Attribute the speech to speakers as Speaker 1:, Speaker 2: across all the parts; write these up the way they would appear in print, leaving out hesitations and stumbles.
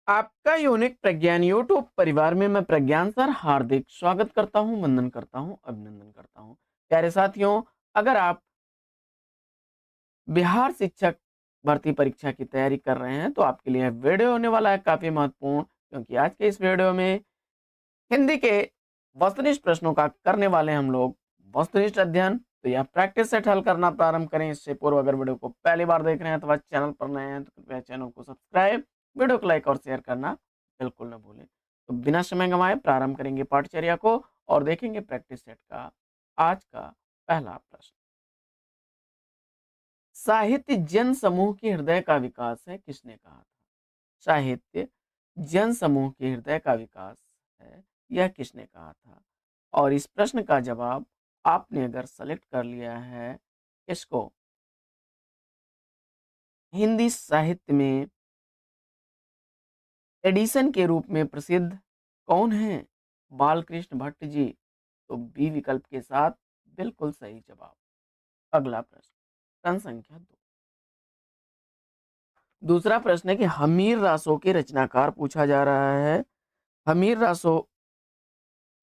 Speaker 1: आपका यूनिक प्रज्ञान यूट्यूब परिवार में मैं प्रज्ञान सर हार्दिक स्वागत करता हूं, वंदन करता हूं, अभिनंदन करता हूं। प्यारे साथियों, अगर आप बिहार शिक्षक भर्ती परीक्षा की तैयारी कर रहे हैं तो आपके लिए वीडियो होने वाला है काफी महत्वपूर्ण, क्योंकि आज के इस वीडियो में हिंदी के वस्तुनिष्ठ प्रश्नों का करने वाले हम लोग वस्तुनिष्ठ अध्ययन। तो यह प्रैक्टिस सेट हल करना प्रारंभ करें। इससे पूर्व अगर वीडियो को पहली बार देख रहे हैं अथवा चैनल पर नए हैं तो कृपया चैनल को सब्सक्राइब, वीडियो को लाइक और शेयर करना बिल्कुल न भूलें। तो बिना समय गंवाए प्रारंभ करेंगे पाठचर्या को और देखेंगे प्रैक्टिस सेट का आज का पहला प्रश्न। साहित्य जन समूह के हृदय का विकास है, किसने कहा था? साहित्य जन समूह के हृदय का विकास है, यह किसने कहा था? और इस प्रश्न का जवाब आपने अगर सेलेक्ट कर लिया है, इसको हिंदी साहित्य में एडिशन के रूप में प्रसिद्ध कौन है? बालकृष्ण भट्ट जी। तो बी विकल्प के साथ बिल्कुल सही जवाब। अगला प्रश्न, प्रश्न संख्या 2। दूसरा प्रश्न है कि हमीर रासो के रचनाकार पूछा जा रहा है। हमीर रासो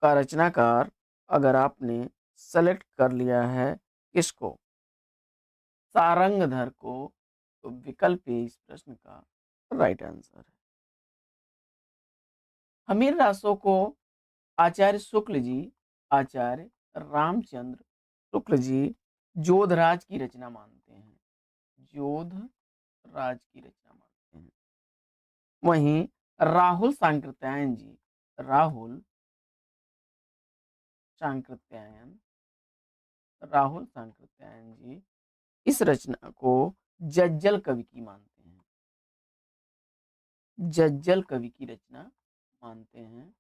Speaker 1: का रचनाकार अगर आपने सेलेक्ट कर लिया है किसको? सारंगधर को। तो विकल्प ए इस प्रश्न का राइट आंसर है। हमीर रासो को आचार्य शुक्ल जी, आचार्य रामचंद्र शुक्ल जी जोधराज की रचना मानते हैं। जोधराज की रचना मानते हैं। वहीं राहुल सांकृत्यायन जी, राहुल सांकृत्यायन राहुल सांकृत्यायन जी इस रचना को जज्जल कवि की मानते हैं। जज्जल कवि की रचना मानते हैं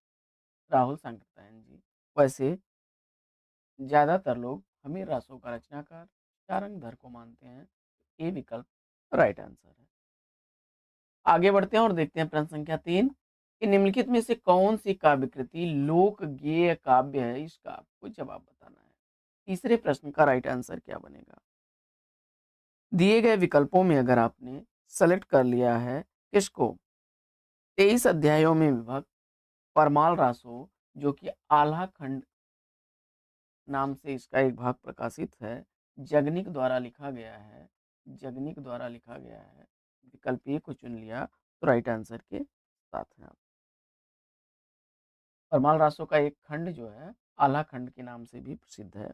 Speaker 1: राहुल सांकृत्यायन जी। वैसे ज्यादातर लोग हमीर रासो का रचनाकार सारंगधर को मानते हैं। ये विकल्प राइट आंसर है। आगे बढ़ते हैं और देखते हैं प्रश्न संख्या 3 कि निम्नलिखित में से कौन सी काव्य कृति लोक गेय काव्य है? इसका आपको जवाब बताना है। तीसरे प्रश्न का राइट आंसर क्या बनेगा? दिए गए विकल्पों में अगर आपने सेलेक्ट कर लिया है किसको? 23 अध्यायों में विभक्त परमाल रासो, जो कि आल्हा खंड नाम से इसका एक भाग प्रकाशित है, जगनिक द्वारा लिखा गया है। जगनिक द्वारा लिखा गया है। विकल्प ए को चुन लिया तो राइट आंसर के साथ हैं आप। परमाल रासो का एक खंड जो है आल्हा खंड के नाम से भी प्रसिद्ध है।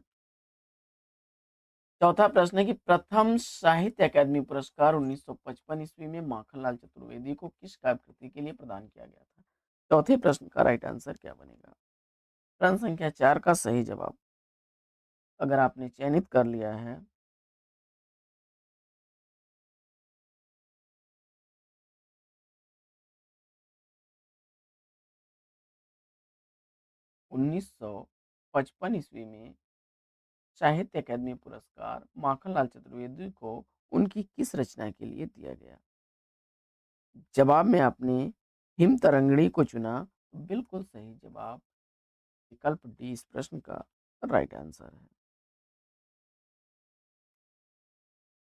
Speaker 1: चौथा प्रश्न है कि प्रथम साहित्य अकादमी पुरस्कार 1955 ईस्वी में माखनलाल चतुर्वेदी को किस काव्य कृति के लिए प्रदान किया गया था? चौथे प्रश्न का राइट आंसर क्या बनेगा? प्रश्न संख्या 4 का सही जवाब अगर आपने चयनित कर लिया है 1955 ईस्वी में साहित्य अकादमी पुरस्कार माखनलाल चतुर्वेदी को उनकी किस रचना के लिए दिया गया? जवाब में आपने हिम तरंगिणी को चुना। बिल्कुल सही जवाब विकल्प डी इस प्रश्न का राइट आंसर है।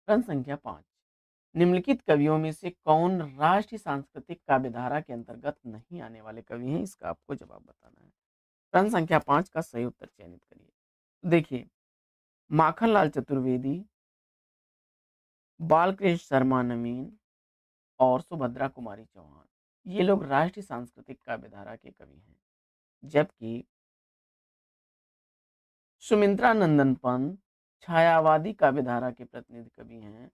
Speaker 1: प्रश्न संख्या 5, निम्नलिखित कवियों में से कौन राष्ट्रीय सांस्कृतिक काव्यधारा के अंतर्गत नहीं आने वाले कवि हैं? इसका आपको जवाब बताना है। प्रश्न संख्या 5 का सही उत्तर चयनित करिए। देखिए, माखनलाल चतुर्वेदी, बालकृष्ण शर्मा नवीन और सुभद्रा कुमारी चौहान ये लोग राष्ट्रीय सांस्कृतिक काव्यधारा के कवि हैं। जबकि सुमित्रा नंदन पंत छायावादी काव्यधारा के प्रतिनिधि कवि हैं।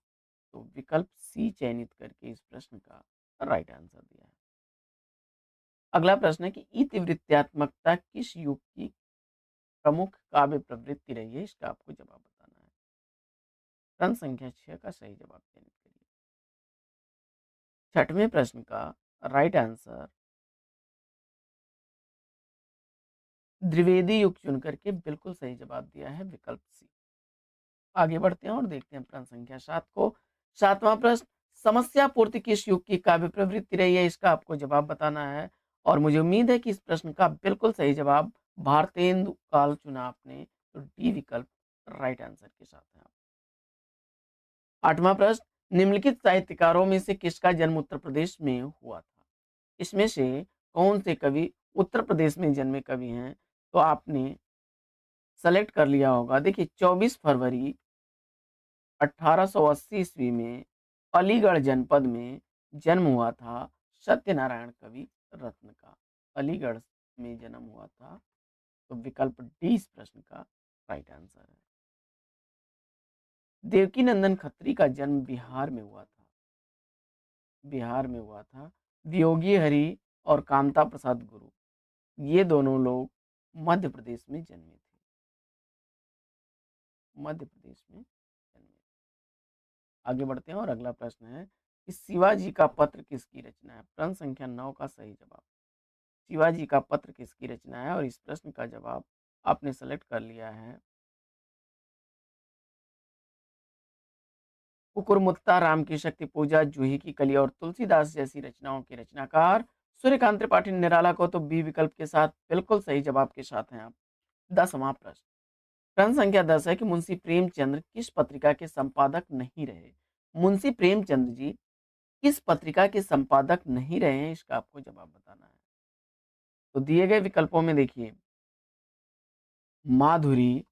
Speaker 1: तो विकल्प सी चयनित करके इस प्रश्न का राइट आंसर दिया है। अगला प्रश्न है कि इतिवृत्तात्मकता किस युग की प्रमुख काव्य प्रवृत्ति रही है? इसका आपको जवाब बताना है। प्रश्न संख्या 6 का सही जवाब चयनित करिए। छठवें प्रश्न का राइट आंसर द्विवेदी युग चुन करके बिल्कुल सही जवाब दिया है विकल्प सी। आगे बढ़ते हैं और देखते हैं प्रश्न संख्या 7 को। सातवां प्रश्न, समस्या पूर्ति किस युग की काव्य प्रवृत्ति रही है? इसका आपको जवाब बताना है और मुझे उम्मीद है कि इस प्रश्न का बिल्कुल सही जवाब भारतेंदु काल चुना आपने। तो डी विकल्प राइट आंसर के साथ है। आठवां प्रश्न, निम्नलिखित साहित्यकारों में से किसका जन्म उत्तर प्रदेश में हुआ था? इसमें से कौन से कवि उत्तर प्रदेश में जन्मे कवि हैं? तो आपने सेलेक्ट कर लिया होगा। देखिए 24 फरवरी 1880 ईस्वी में अलीगढ़ जनपद में जन्म हुआ था सत्यनारायण कवि रत्न का। अलीगढ़ में जन्म हुआ था। तो विकल्प डी इस प्रश्न का राइट आंसर है। देवकीनंदन खत्री का जन्म बिहार में हुआ था। बिहार में हुआ था। वियोगी हरि और कामता प्रसाद गुरु, ये दोनों लोग मध्य प्रदेश में जन्मे थे। मध्य प्रदेश में जन्मे। आगे बढ़ते हैं और अगला प्रश्न है कि शिवाजी का पत्र किसकी रचना है? प्रश्न संख्या 9 का सही जवाब। शिवाजी का पत्र किसकी रचना है? और इस प्रश्न का जवाब आपने सेलेक्ट कर लिया है। कुकुरमुत्ता, राम की शक्ति पूजा, जूही की कली और तुलसीदास जैसी रचनाओं के रचनाकार सूर्यकांत त्रिपाठी निराला को। तो बी विकल्प के साथ बिल्कुल सही जवाब के साथ हैं आप। 10वां प्रश्न। प्रश्न संख्या 10 है कि मुंशी प्रेमचंद्र किस पत्रिका के संपादक नहीं रहे? मुंशी प्रेमचंद्र जी किस पत्रिका के संपादक नहीं रहे हैं, इसका आपको जवाब बताना है। तो दिए गए विकल्पों में देखिए माधुरी,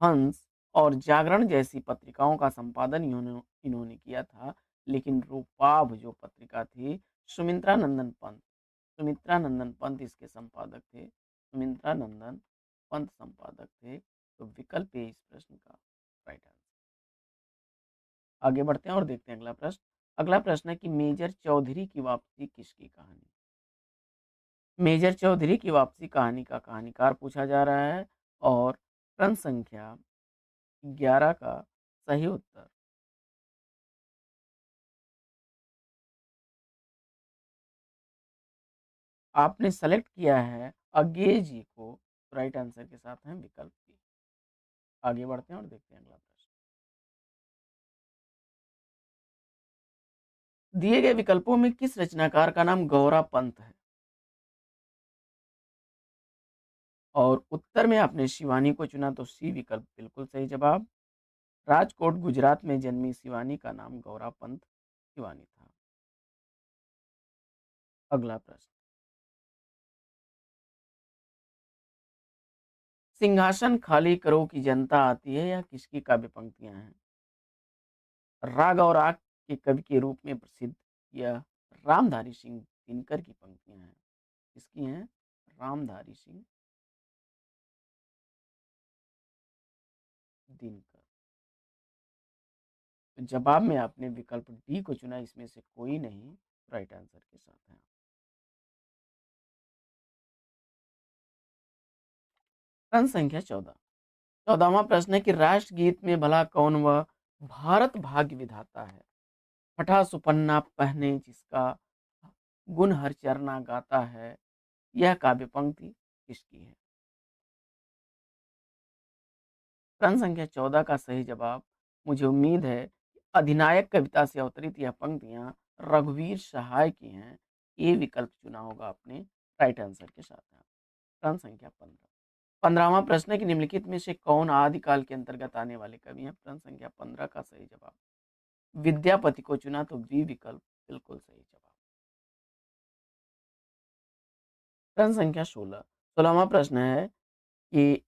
Speaker 1: हंस और जागरण जैसी पत्रिकाओं का संपादन इन्होंने इन्होंने किया था। लेकिन रूपाभ जो पत्रिका थी, सुमित्रा नंदन पंत, सुमित्रा नंदन पंत इसके संपादक थे। सुमित्रा नंदन पंत संपादक थे। तो विकल्प ए इस प्रश्न का राइट आंसर। आगे बढ़ते हैं और देखते हैं अगला प्रश्न। अगला प्रश्न है कि मेजर चौधरी की वापसी किसकी कहानी? मेजर चौधरी की वापसी कहानी का कहानीकार पूछा जा रहा है। और प्रश्न संख्या 11 का सही उत्तर आपने सेलेक्ट किया है अज्ञे जी को। राइट आंसर के साथ हैं विकल्प बी। आगे बढ़ते हैं और देखते हैं अगला प्रश्न। दिए गए विकल्पों में किस रचनाकार का नाम गौरा पंत है? और उत्तर में आपने शिवानी को चुना, तो सी विकल्प बिल्कुल सही जवाब। राजकोट गुजरात में जन्मी शिवानी का नाम गौरा पंत शिवानी था। अगला प्रश्न। सिंहासन खाली करो की जनता आती है, यह किसकी काव्य पंक्तियां हैं? राग और आग के कवि के रूप में प्रसिद्ध यह रामधारी सिंह दिनकर की पंक्तियां हैं। किसकी हैं? रामधारी सिंह दिनकर। तो जवाब में आपने विकल्प डी को चुना, इसमें से कोई नहीं राइट आंसर के साथ है। प्रश्न संख्या 14। 14वां प्रश्न है कि राष्ट्रगीत में भला कौन वह भारत भाग्य विधाता है? फटा सुपन्ना पहने जिसका गुण हर चरना गाता है, यह काव्य पंक्ति किसकी है? प्रश्न संख्या 14 का सही जवाब, मुझे उम्मीद है कि अधिनायक कविता से अवतरित यह पंक्तियां रघुवीर सहाय की हैं। ये विकल्प चुना होगा आपने राइट आंसर के साथ है। प्रश्न संख्या 15। 15वां प्रश्न है कि निम्नलिखित में से कौन आदिकाल के अंतर्गत आने वाले कवि हैं? प्रश्न संख्या 15 का सही जवाब विद्यापति को चुना, तो बी विकल्प बिल्कुल सही जवाब। प्रश्न संख्या 16। 16वां प्रश्न है कि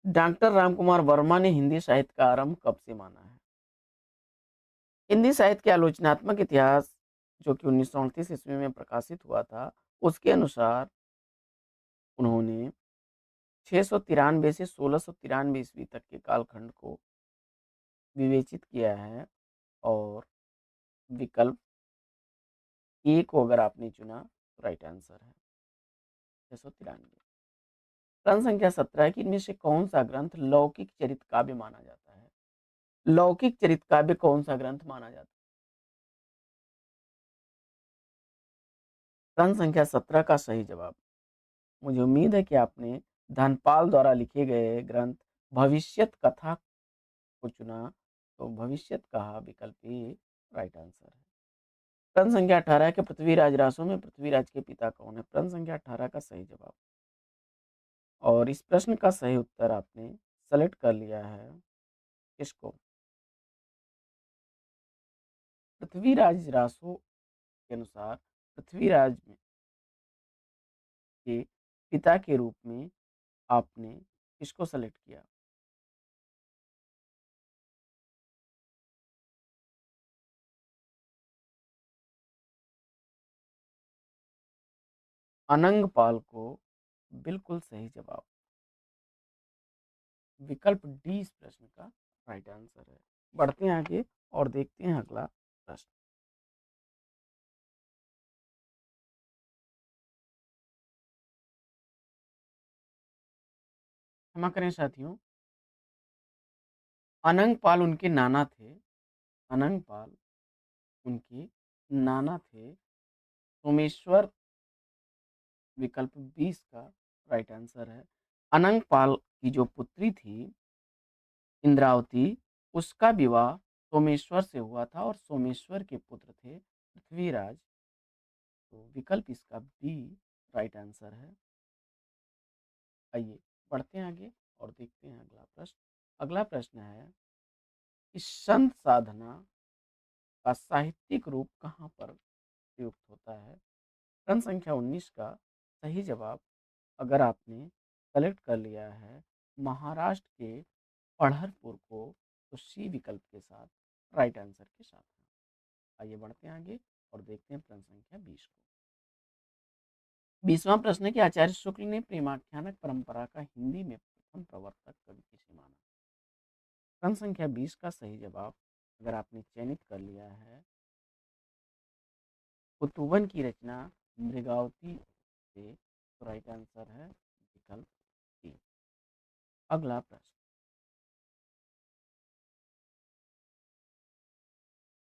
Speaker 1: डॉक्टर रामकुमार वर्मा ने हिंदी साहित्य का आरंभ कब से माना है? हिंदी साहित्य के आलोचनात्मक इतिहास जो कि 1938 ईस्वी में प्रकाशित हुआ था, उसके अनुसार उन्होंने 693 से 1693 ईस्वी तक के कालखंड को विवेचित किया है। और विकल्प ए को अगर आपने चुना तो राइट आंसर है 693। प्रश्न संख्या 17 है कि इनमें से कौन सा ग्रंथ लौकिक चरित काव्य माना जाता है? लौकिक चरित काव्य कौन सा ग्रंथ माना जाता है? प्रश्न संख्या 17 का सही जवाब, मुझे उम्मीद है कि आपने धनपाल द्वारा लिखे गए ग्रंथ भविष्यत कथा को चुना, तो भविष्यत कहा विकल्प ए राइट आंसर है। प्रश्न संख्या 18 है कि पृथ्वीराज रासो में पृथ्वीराज के पिता कौन है? प्रश्न संख्या 18 का सही जवाब। और इस प्रश्न का सही उत्तर आपने सेलेक्ट कर लिया है किसको? पृथ्वीराज रासो के अनुसार पृथ्वीराज के पिता के रूप में आपने किसको सेलेक्ट किया? अनंग पाल को बिल्कुल सही जवाब। विकल्प डी इस प्रश्न का राइट आंसर है। बढ़ते हैं आगे और देखते हैं अगला प्रश्न। क्षमा करें साथियों, अनंग पाल उनके नाना थे। अनंग पाल उनके नाना थे। सोमेश्वर विकल्प 20 का राइट आंसर है। अनंग पाल की जो पुत्री थी इंद्रावती, उसका विवाह सोमेश्वर से हुआ था और सोमेश्वर के पुत्र थे पृथ्वीराज। तो विकल्प इसका बी राइट आंसर है। आइए बढ़ते हैं आगे और देखते हैं अगला प्रश्न। अगला प्रश्न है कि संत साधना का साहित्यिक रूप कहाँ पर प्रयुक्त होता है? प्रश्न संख्या 19 का सही जवाब अगर आपने कलेक्ट कर लिया है महाराष्ट्र के पढ़रपुर को, तो सी विकल्प के साथ राइट आंसर के साथ है। आइए बढ़ते हैं आगे और देखते हैं प्रश्न संख्या 20 को। 20वां प्रश्न है कि आचार्य शुक्ल ने प्रेमाख्यानक परंपरा का हिंदी में प्रथम प्रवर्तक कवि किसे माना? प्रश्न संख्या 20 का सही जवाब अगर आपने चयनित कर लिया है कुतुबन की रचना मृगावती से, तो राइट आंसर है विकल्प सी। अगला प्रश्न।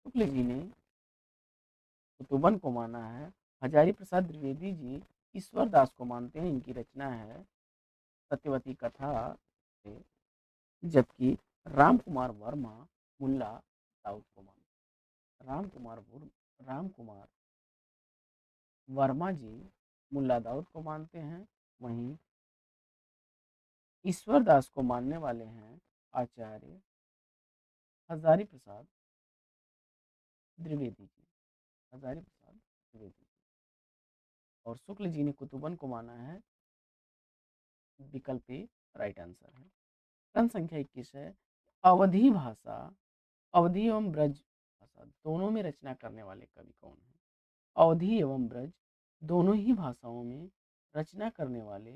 Speaker 1: शुक्ल जी ने कुतुबन को माना है, हजारी प्रसाद द्विवेदी जी ईश्वर दास को मानते हैं। इनकी रचना है सत्यवती कथा से, जबकि राम कुमार वर्मा मुल्ला दाऊद को मानते हैं। राम कुमार वर्मा जी मुल्ला दाऊद को मानते हैं। वहीं ईश्वर दास को मानने वाले हैं आचार्य हजारी प्रसाद द्विवेदी जी। हजारी प्रसाद द्विवेदी जी। और शुक्ल जी ने कुतुबन को माना है। विकल्प ए राइट आंसर है। प्रश्न संख्या 21 है अवधी भाषा, अवधी एवं ब्रज भाषा दोनों में रचना करने वाले कवि कौन है? अवधी एवं ब्रज दोनों ही भाषाओं में रचना करने वाले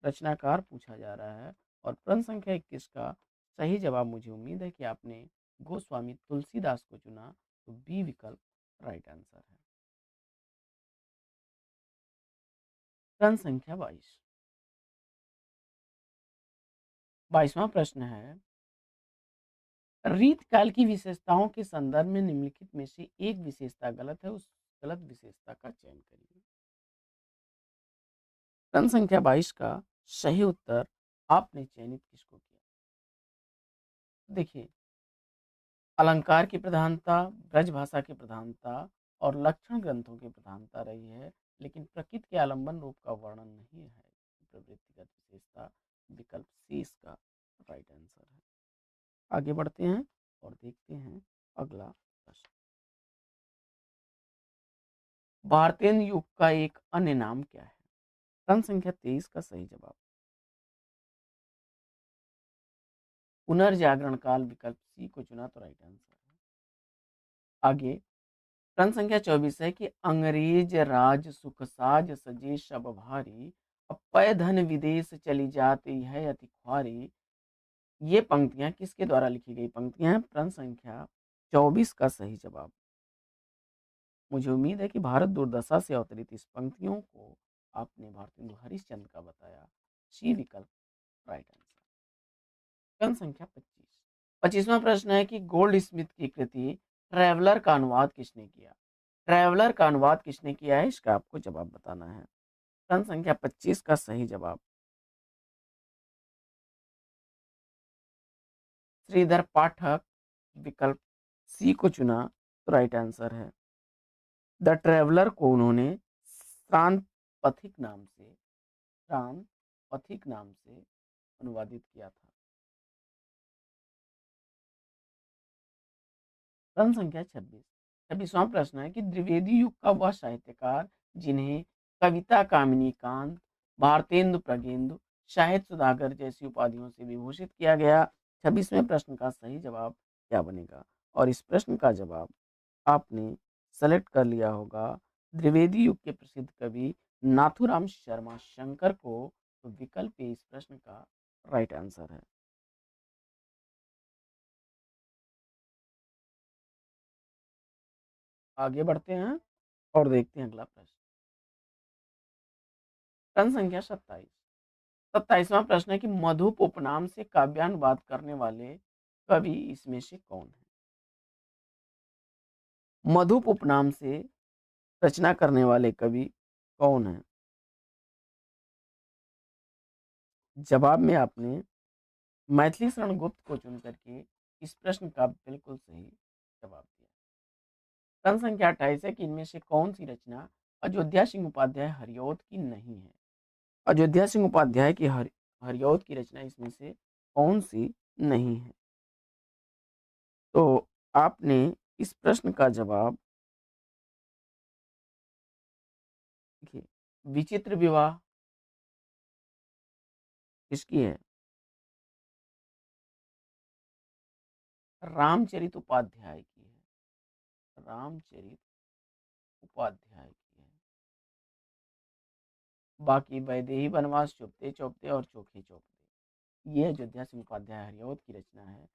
Speaker 1: रचनाकार पूछा जा रहा है। और प्रश्न संख्या 21 का सही जवाब, मुझे उम्मीद है कि आपने गोस्वामी तुलसीदास को चुना, तो बी विकल्प राइट आंसर है। प्रश्न संख्या 22। 22वां प्रश्न है रीत काल की विशेषताओं के संदर्भ में निम्नलिखित में से एक विशेषता गलत है, उस गलत विशेषता का चयन करिए। प्रश्न संख्या 22 का सही उत्तर आपने चयनित किसको किया? देखिए, अलंकार की प्रधानता, ब्रज भाषा की प्रधानता और लक्षण ग्रंथों की प्रधानता रही है, लेकिन प्रकृति के आलंबन रूप का वर्णन नहीं है। प्रवृत्तिगत विशेषता विकल्प सी इसका राइट आंसर है। आगे बढ़ते हैं और देखते हैं अगला प्रश्न। भारतेंद्र युग का एक अन्य नाम क्या है? प्रश्न संख्या 23 का सही जवाब पुनर्जागरण काल, विकल्प सी को चुना, तो राइट आंसर है। आगे प्रश्न संख्या 24 है कि अंग्रेज राज सुख साज सजे शब भारी, अब पै धन विदेश चली जाती है अति ख्वारी। ये पंक्तियां किसके द्वारा लिखी गई पंक्तियां हैं? प्रश्न संख्या 24 का सही जवाब, मुझे उम्मीद है कि भारत दुर्दशा से अवतरित इस पंक्तियों को आपने भारतेंदु हरिश्चंद्र का बताया। सी विकल्प राइट आंसर। प्रश्न संख्या 25। 25वां प्रश्न है कि गोल्ड स्मिथ की कृति ट्रैवलर का अनुवाद किसने किया? ट्रैवलर का अनुवाद किसने किया है, इसका आपको जवाब बताना है। प्रश्न संख्या 25 का सही जवाब श्रीधर पाठक, विकल्प सी को चुना, तो राइट आंसर है। द ट्रैवलर को उन्होंने शांत पथिक नाम से शांत पथिक नाम से अनुवादित किया था। प्रश्न संख्या 26। 26वां प्रश्न है कि द्विवेदी युग का वह साहित्यकार जिन्हें कविता कामिनी कांत, भारतेंदु प्रगेंदु, साहित्य सुधाकर जैसी उपाधियों से विभूषित किया गया। 26वें प्रश्न का सही जवाब क्या बनेगा? और इस प्रश्न का जवाब आपने सेलेक्ट कर लिया होगा द्विवेदी युग के प्रसिद्ध कवि नाथूराम शर्मा शंकर को। तो विकल्प ए इस प्रश्न का राइट आंसर है। आगे बढ़ते हैं और देखते हैं अगला प्रश्न। प्रश्न संख्या 27। 27वां प्रश्न है कि मधुप उपनाम से काव्यानुवाद करने वाले कवि इसमें से कौन है? मधुप उपनाम से रचना करने वाले कवि कौन है? जवाब में आपने मैथिली शरण गुप्त को चुन करके इस प्रश्न का बिल्कुल सही जवाब दिया। प्रश्न संख्या 28 है कि इनमें से कौन सी रचना अयोध्या सिंह उपाध्याय हरिऔध की नहीं है? अयोध्या सिंह उपाध्याय की हरिऔध की रचना इसमें से कौन सी नहीं है? तो आपने इस प्रश्न का जवाब देखिए, विचित्र विवाह किसकी है? रामचरित उपाध्याय की है। रामचरित उपाध्याय की है। बाकी वैदेही वनवास, चुपते चौपते और चोखे चौपते, ये अयोध्या सिंह उपाध्याय हरिऔध की रचना है।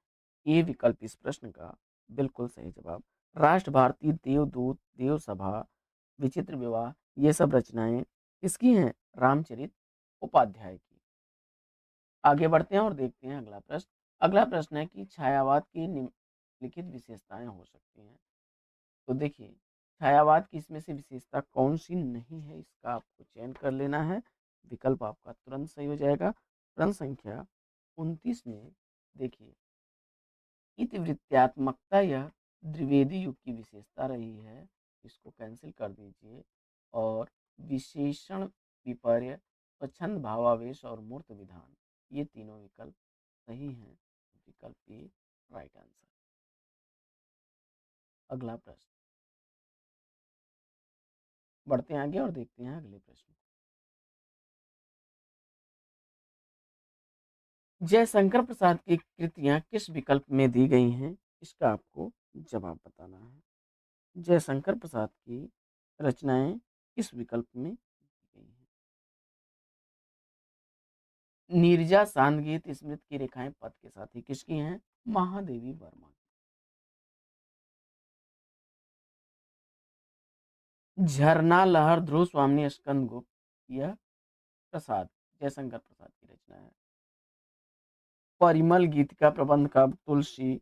Speaker 1: ये विकल्प इस प्रश्न का बिल्कुल सही जवाब। राष्ट्र भारती, देवदूत, देव सभा, विचित्र विवाह, ये सब रचनाएं किसकी हैं? रामचरित उपाध्याय की। आगे बढ़ते हैं और देखते हैं अगला प्रश्न। अगला प्रश्न है कि छायावाद की निम्नलिखित विशेषताएं हो सकती हैं। तो देखिए, छायावाद की इसमें से विशेषता कौन सी नहीं है, इसका आपको चयन कर लेना है। विकल्प आपका तुरंत सही हो जाएगा। प्रश्न संख्या 29 में देखिए, इतिवृत्तात्मकता यह द्विवेदी युग की विशेषता रही है। इसको कैंसिल कर दीजिए। और विशेषण, विपर्य, स्वच्छंद भावावेश और मूर्त विधान, ये तीनों विकल्प सही हैं। विकल्प ए राइट आंसर। अगला प्रश्न, बढ़ते हैं आगे और देखते हैं अगले प्रश्न। जयशंकर प्रसाद की कृतियां किस विकल्प में दी गई हैं? इसका आपको जवाब बताना है। जयशंकर प्रसाद की रचनाएं किस विकल्प में दी गई हैं? नीरजा सांद गीत स्मृति की रेखाएं पद के साथ ही किसकी हैं? महादेवी वर्मा। झरना लहर ध्रुव स्वामी स्कंद गुप्त, यह प्रसाद जयशंकर प्रसाद की रचना है। परिमल गीतिका प्रबंध का तुलसी,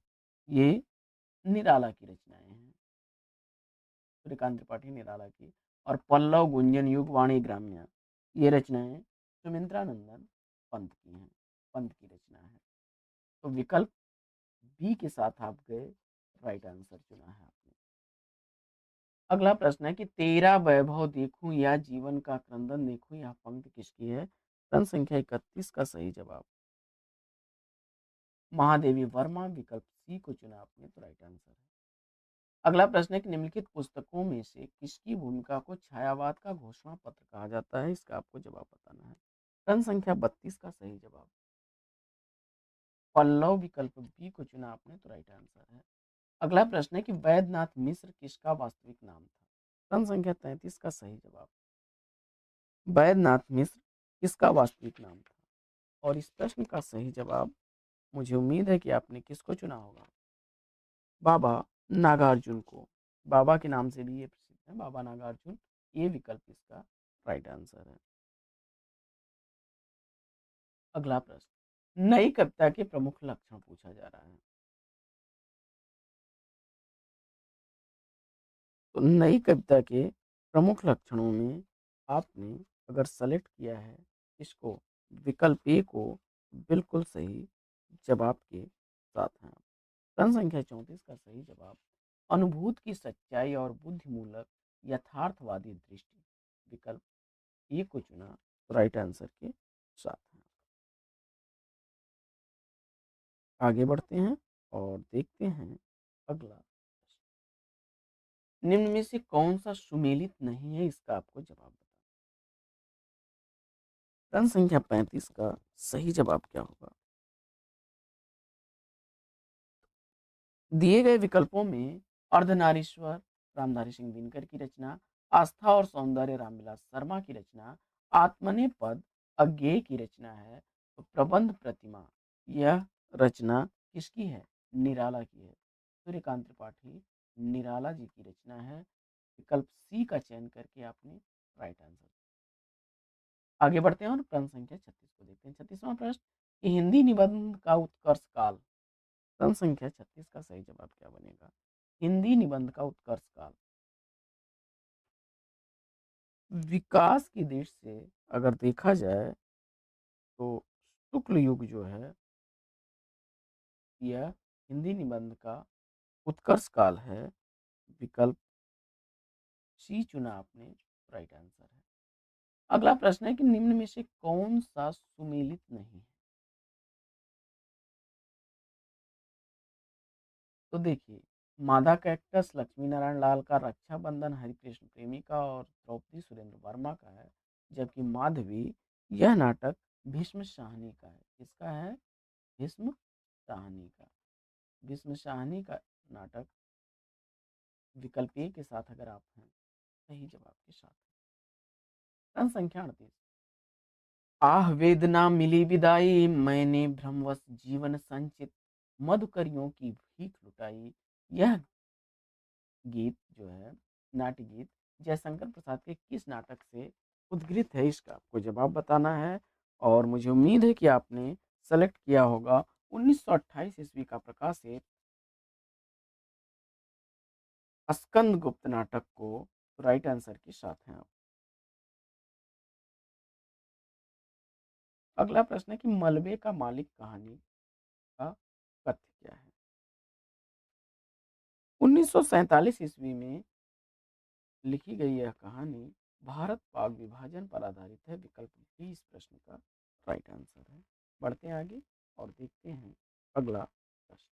Speaker 1: ये निराला की रचनाएं हैं। सूर्यकांत त्रिपाठी निराला की। और पल्लव गुंजन युग वाणी ग्राम्य, ये रचनाएं सुमित्रा नंदन पंत की हैं। पंत की रचना है। तो विकल्प बी के साथ आप गए, राइट आंसर चुना है आपने। अगला प्रश्न है कि तेरा वैभव देखूं या जीवन का क्रंदन देखूं, यह पंक्ति किसकी है? प्रश्न संख्या 31 का सही जवाब महादेवी वर्मा, विकल्प सी को चुना आपने, तो राइट आंसर है। अगला प्रश्न है कि निम्नलिखित पुस्तकों में से किसकी भूमिका को छायावाद का घोषणा पत्र कहा जाता है? इसका आपको जवाब बताना है। प्रश्न संख्या 32 का सही जवाब पल्लव, विकल्प बी को चुना आपने, तो राइट आंसर है। अगला प्रश्न है कि वैद्यनाथ मिश्र किसका वास्तविक नाम था? प्रश्न संख्या 33 का सही जवाब वैद्यनाथ मिश्र किसका वास्तविक नाम था? और इस प्रश्न का सही जवाब, मुझे उम्मीद है कि आपने किसको चुना होगा? बाबा नागार्जुन को। बाबा के नाम से भी ये प्रसिद्ध है, बाबा नागार्जुन। ये विकल्प इसका राइट आंसर है। अगला प्रश्न, नई कविता के प्रमुख लक्षण पूछा जा रहा है। तो नई कविता के प्रमुख लक्षणों में आपने अगर सेलेक्ट किया है इसको, विकल्प ए को, बिल्कुल सही जवाब के साथ हैं। प्रश्न संख्या 34 का सही जवाब अनुभूत की सच्चाई और बुद्धिमूलक यथार्थवादी दृष्टि, विकल्प ए को चुना, राइट आंसर के साथ हैं। आगे बढ़ते हैं और देखते हैं अगला। निम्न में से कौन सा सुमेलित नहीं है, इसका आपको जवाब बताना। प्रश्न संख्या 35 का सही जवाब क्या होगा? दिए गए विकल्पों में अर्धनारीश्वर रामधारी सिंह दिनकर की रचना, आस्था और सौंदर्य रामविलास शर्मा की रचना, आत्मने पद अज्ञेय की रचना है, तो प्रबंध प्रतिमा यह रचना किसकी है? निराला की है। सूर्यकांत त्रिपाठी निराला जी की रचना है। विकल्प सी का चयन करके आपने राइट आंसर। आगे बढ़ते हैं और प्रश्न संख्या 36 को देखते हैं। 36वां प्रश्न कि हिंदी निबंध का उत्कर्ष काल। प्रश्न संख्या 36 का सही जवाब क्या बनेगा? हिंदी निबंध का उत्कर्ष काल। विकास की दृष्टि से अगर देखा जाए तो शुक्ल युग जो है यह हिंदी निबंध का उत्कर्ष काल है। विकल्प सी चुना आपने, राइट आंसर है। अगला प्रश्न है कि निम्न में से कौन सा सुमेलित नहीं है? तो देखिए, मादा कैक्टस लक्ष्मी नारायण लाल का, रक्षाबंधन हरिकृष्ण प्रेमी का और द्रौपदी सुरेंद्र वर्मा का है, जबकि माधवी यह नाटक भीष्म शाहनी का है। किसका है? भीष्म शाहनी का। भीष्म शाहनी का नाटक विकल्प ए के साथ अगर आप हैं सही जवाब के साथ। प्रश्न संख्या 38। आह वेदना मिली विदाई, मैंने भ्रमवश जीवन संचित, मधुकरियों की भीख लुटाई। यह गीत जो है नाट्य गीत जयशंकर प्रसाद के किस नाटक से उद्गृत है, इसका आपको जवाब बताना है। और मुझे उम्मीद है कि आपने सेलेक्ट किया होगा 1928 ईस्वी का प्रकाशित स्कंद गुप्त नाटक को। राइट आंसर के साथ हैं आप। अगला प्रश्न है कि मलबे का मालिक कहानी का कथ्य क्या है? 1947 ईस्वी में लिखी गई यह कहानी भारत पाक विभाजन पर आधारित है। विकल्प बी इस प्रश्न का राइट आंसर है। बढ़ते हैं आगे और देखते हैं अगला प्रश्न।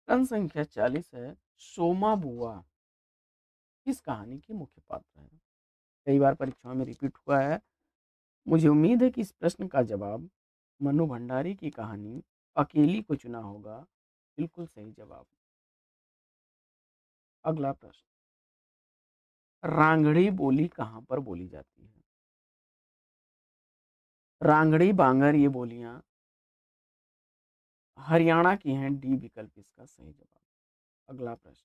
Speaker 1: प्रश्न संख्या 40 है, सोमा बुआ किस कहानी के मुख्य पात्र है? कई बार परीक्षाओं में रिपीट हुआ है। मुझे उम्मीद है कि इस प्रश्न का जवाब मनु भंडारी की कहानी अकेली को चुना होगा। बिल्कुल सही जवाब। अगला प्रश्न, रांगड़ी बोली कहाँ पर बोली जाती है? रांगड़ी बांगर ये बोलियां हरियाणा की हैं। डी विकल्प इसका सही जवाब। अगला प्रश्न,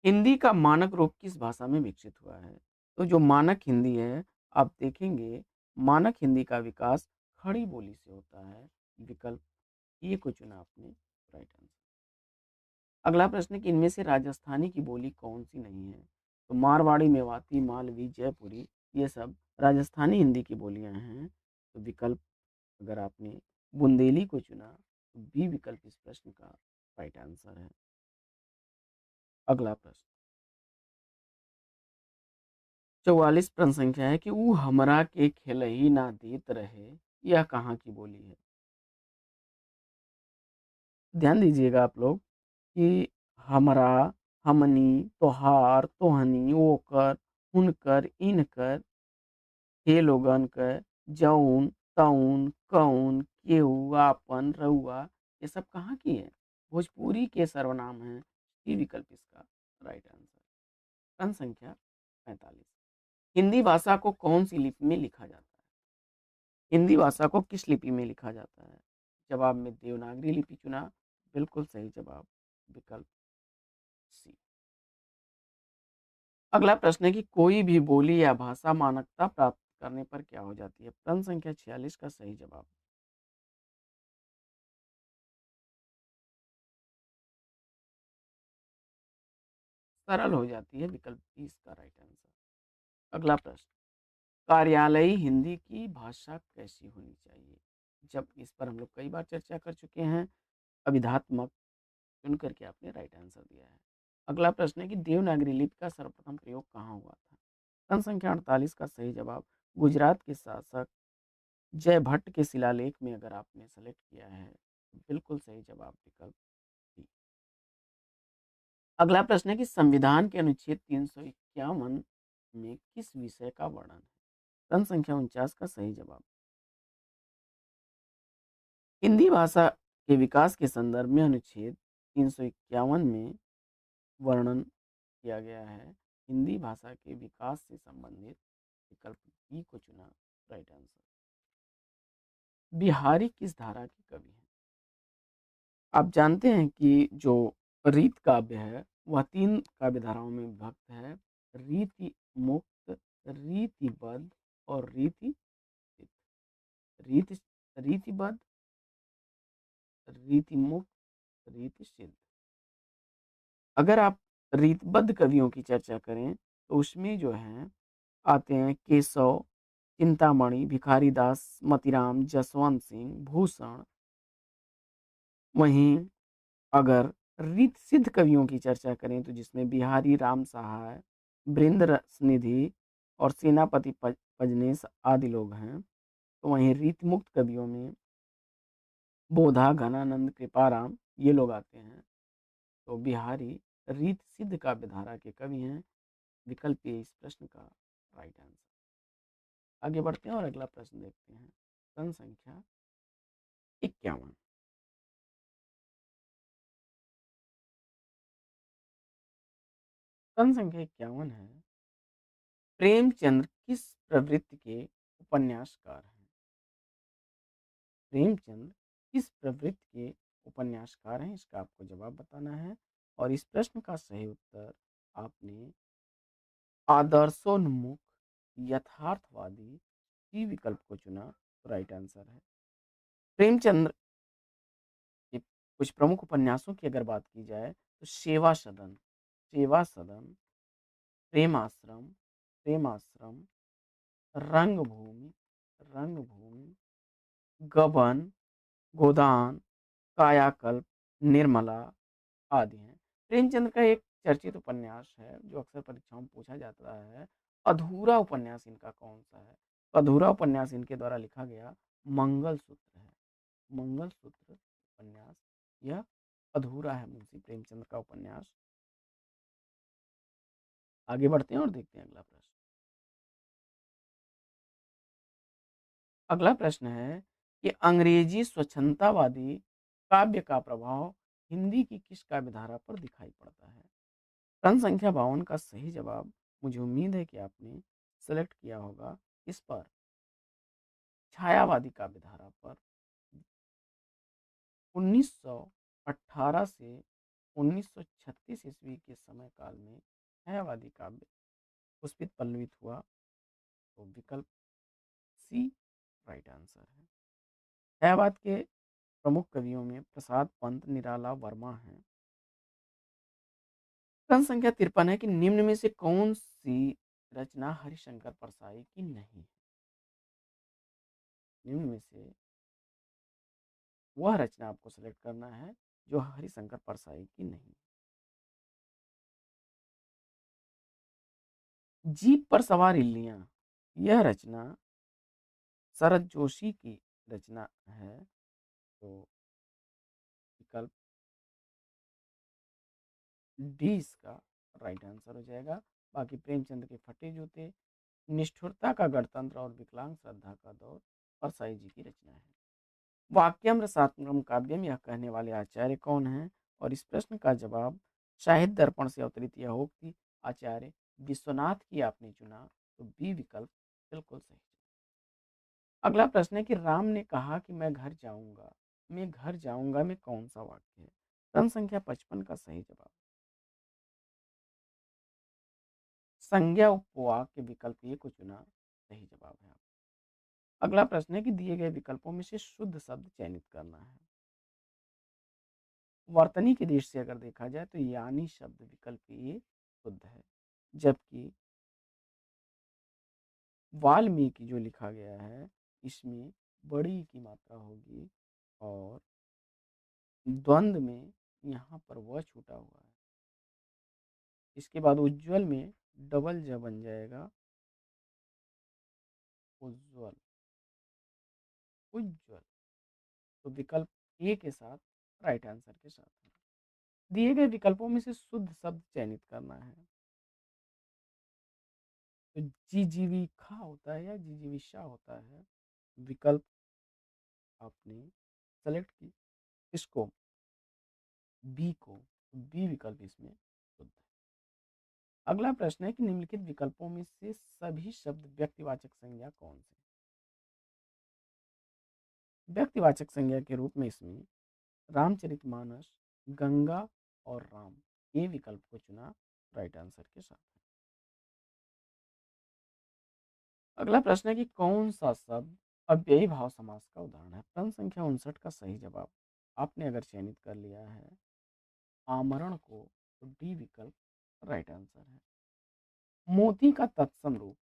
Speaker 1: हिंदी का मानक रूप किस भाषा में विकसित हुआ है? तो जो मानक हिंदी है, आप देखेंगे मानक हिंदी का विकास खड़ी बोली से होता है। विकल्प ए को चुना आपने, राइट आंसर। अगला प्रश्न है कि इनमें से राजस्थानी की बोली कौन सी नहीं है? तो मारवाड़ी, मेवाती, मालवी, जयपुरी ये सब राजस्थानी हिंदी की बोलियां हैं। तो विकल्प अगर आपने बुंदेली को चुना तो बी विकल्प इस प्रश्न का राइट आंसर है। अगला प्रश्न, 44 प्रश्न संख्या है कि वो हमरा के खेलही ना देत रहे, यह कहाँ की बोली है? ध्यान दीजिएगा आप लोग कि हमरा, हमनी, तोहार, तोहनी, ओकर, हुनकर, इनकर, हे लोगन क, जौन, तौन, कौन, केहू, आपन, रउआ ये सब कहाँ की है? भोजपुरी के सर्वनाम हैं। डी विकल्प इसका राइट आंसर। प्रश्न संख्या 45, हिंदी भाषा को कौन सी लिपि में लिखा जाता है? हिंदी भाषा को किस लिपि में लिखा जाता है? जवाब में देवनागरी लिपि चुना, बिल्कुल सही जवाब। विकल्प सी। अगला प्रश्न है कि कोई भी बोली या भाषा मानकता प्राप्त करने पर क्या हो जाती है? प्रश्न संख्या 46 का सही जवाब, सरल हो जाती है। विकल्प बी इसका राइट आंसर। अगला प्रश्न, कार्यालयी हिंदी की भाषा कैसी होनी चाहिए? जब इस पर हम लोग कई बार चर्चा कर चुके हैं। अभिधात्मक चुन करके आपने राइट आंसर दिया है। अगला प्रश्न है कि देवनागरी लिपि का सर्वप्रथम प्रयोग कहाँ हुआ था? प्रश्न संख्या 48 का सही जवाब, गुजरात के शासक जय भट्ट के शिलालेख में अगर आपने सेलेक्ट किया है बिल्कुल सही जवाब विकल्प डी। अगला प्रश्न है कि संविधान के अनुच्छेद 351 में किस विषय का वर्णन है? प्रश्न संख्या 49 का सही जवाब। हिंदी भाषा के विकास के संदर्भ में अनुच्छेद 351 में वर्णन किया गया है। हिंदी भाषा के विकास से संबंधित विकल्प डी को चुना राइट आंसर। बिहारी किस धारा के कवि हैं? आप जानते हैं कि जो रीत काव्य है वह 3 काव्य धाराओं में विभक्त है: रीति मुक्त, रीतिबद्ध और रीति रीति रीतिबद्ध, रीति मुक्त, रीति सिद्ध। अगर आप रीतबद्ध कवियों की चर्चा करें तो उसमें जो है आते हैं केशव, चिंतामणि, भिखारी दास, मतीराम, जसवंत सिंह, भूषण। वहीं अगर रीत सिद्ध कवियों की चर्चा करें तो जिसमें बिहारी राम सहाय, बृंद रसनिधि और सेनापति पजनेश आदि लोग हैं, तो वहीं रीत मुक्त कवियों में बोधा, घनानंद, कृपाराम ये लोग आते हैं। तो बिहारी रीत सिद्ध काव्य धारा के कवि हैं। विकल्प ए इस प्रश्न का राइट आंसर। आगे बढ़ते हैं और अगला प्रश्न देखते हैं। प्रश्न संख्या 51। प्रश्न संख्या 51 है, प्रेमचंद्र किस प्रवृत्ति के उपन्यासकार हैं? प्रेमचंद किस प्रवृत्ति के उपन्यासकार हैं, इसका आपको जवाब बताना है। और इस प्रश्न का सही उत्तर आपने आदर्शोन्मुख, यथार्थवादी ई विकल्प को चुना। राइट आंसर है। प्रेमचंद्र के कुछ प्रमुख उपन्यासों की अगर बात की जाए तो सेवा सदन, प्रेमाश्रम, प्रेमाश्रम, रंगभूमि, गबन, गोदान, कायाकल्प, निर्मला आदि हैं। प्रेमचंद का एक चर्चित उपन्यास है जो अक्सर परीक्षाओं में पूछा जाता है। अधूरा उपन्यास इनका कौन सा है? अधूरा उपन्यास इनके द्वारा लिखा गया मंगलसूत्र है। मंगलसूत्र उपन्यास यह अधूरा है मुंशी प्रेमचंद का उपन्यास। आगे बढ़ते हैं और देखते हैं अगला प्रश्न। अगला प्रश्न है कि अंग्रेजी स्वच्छंदतावादी काव्य का प्रभाव हिंदी की किस काव्य धारा पर दिखाई पड़ता है? प्रश्न संख्या 52 का सही जवाब मुझे उम्मीद है कि आपने सेलेक्ट किया होगा इस पर, छायावादी काव्य धारा पर। 1918 से 1936 ईस्वी के समय काल में छायावादी काव्य पुष्पित पल्लवित हुआ। तो विकल्प सी राइट आंसर है। छायावाद के प्रमुख कवियों में प्रसाद पंत, निराला वर्मा हैं। प्रश्न संख्या 53 है कि निम्न में से कौन सी रचना हरिशंकर परसाई की नहीं है? निम्न में से वह रचना आपको सेलेक्ट करना है जो हरिशंकर परसाई की नहीं। जीप पर सवार इल्लियां, यह रचना शरद जोशी की रचना है। तो विकल्प डी इसका राइट आंसर हो जाएगा। बाकी प्रेमचंद के फटे जूते, निष्ठुरता का गणतंत्र और विकलांग श्रद्धा का दौर परसाई जी की रचना है। वाक्यम रसात्मकम काव्यम यह कहने वाले आचार्य कौन हैं? और इस प्रश्न का जवाब साहित्य दर्पण से अवतरित यह उक्ति आचार्य विश्वनाथ की आपने चुना। तो बी विकल्प बिल्कुल सही। अगला प्रश्न है कि राम ने कहा कि मैं घर जाऊंगा में कौन सा वाक्य है? प्रश्न संख्या 55 का सही जवाब संज्ञा उपवाक के विकल्प ए को चुना सही जवाब है। अगला प्रश्न है कि दिए गए विकल्पों में से शुद्ध शब्द चयनित करना है। वर्तनी के दृष्टि से अगर देखा जाए तो यानी शब्द विकल्प ए शुद्ध है, जबकि वाल्मीकि जो लिखा गया है इसमें बड़ी की मात्रा होगी और द्वंद्व में यहाँ पर वह छूटा हुआ है। इसके बाद उज्जवल में डबल ज बन जाएगा उज्जवल, उज्जवल। तो विकल्प ए के साथ, राइट आंसर के साथ है। दिए गए विकल्पों में से शुद्ध शब्द चयनित करना है। तो जिजीविका होता है या जिजीविषा होता है। विकल्प आपने सेलेक्ट की इसको, बी को, बी विकल्प इसमें शुद्ध है। अगला प्रश्न है कि निम्नलिखित विकल्पों में से सभी शब्द व्यक्तिवाचक संज्ञा कौन से? व्यक्तिवाचक संज्ञा के रूप में इसमें रामचरितमानस, गंगा और राम, ये विकल्प को चुना राइट आंसर के साथ है। अगला प्रश्न है कि कौन सा शब्द अव्ययी भाव समास का उदाहरण है? प्रश्न संख्या 59 का सही जवाब आपने अगर चयनित कर लिया है आमरण को, तो डी विकल्प राइट आंसर है। मोती का तत्सम रूप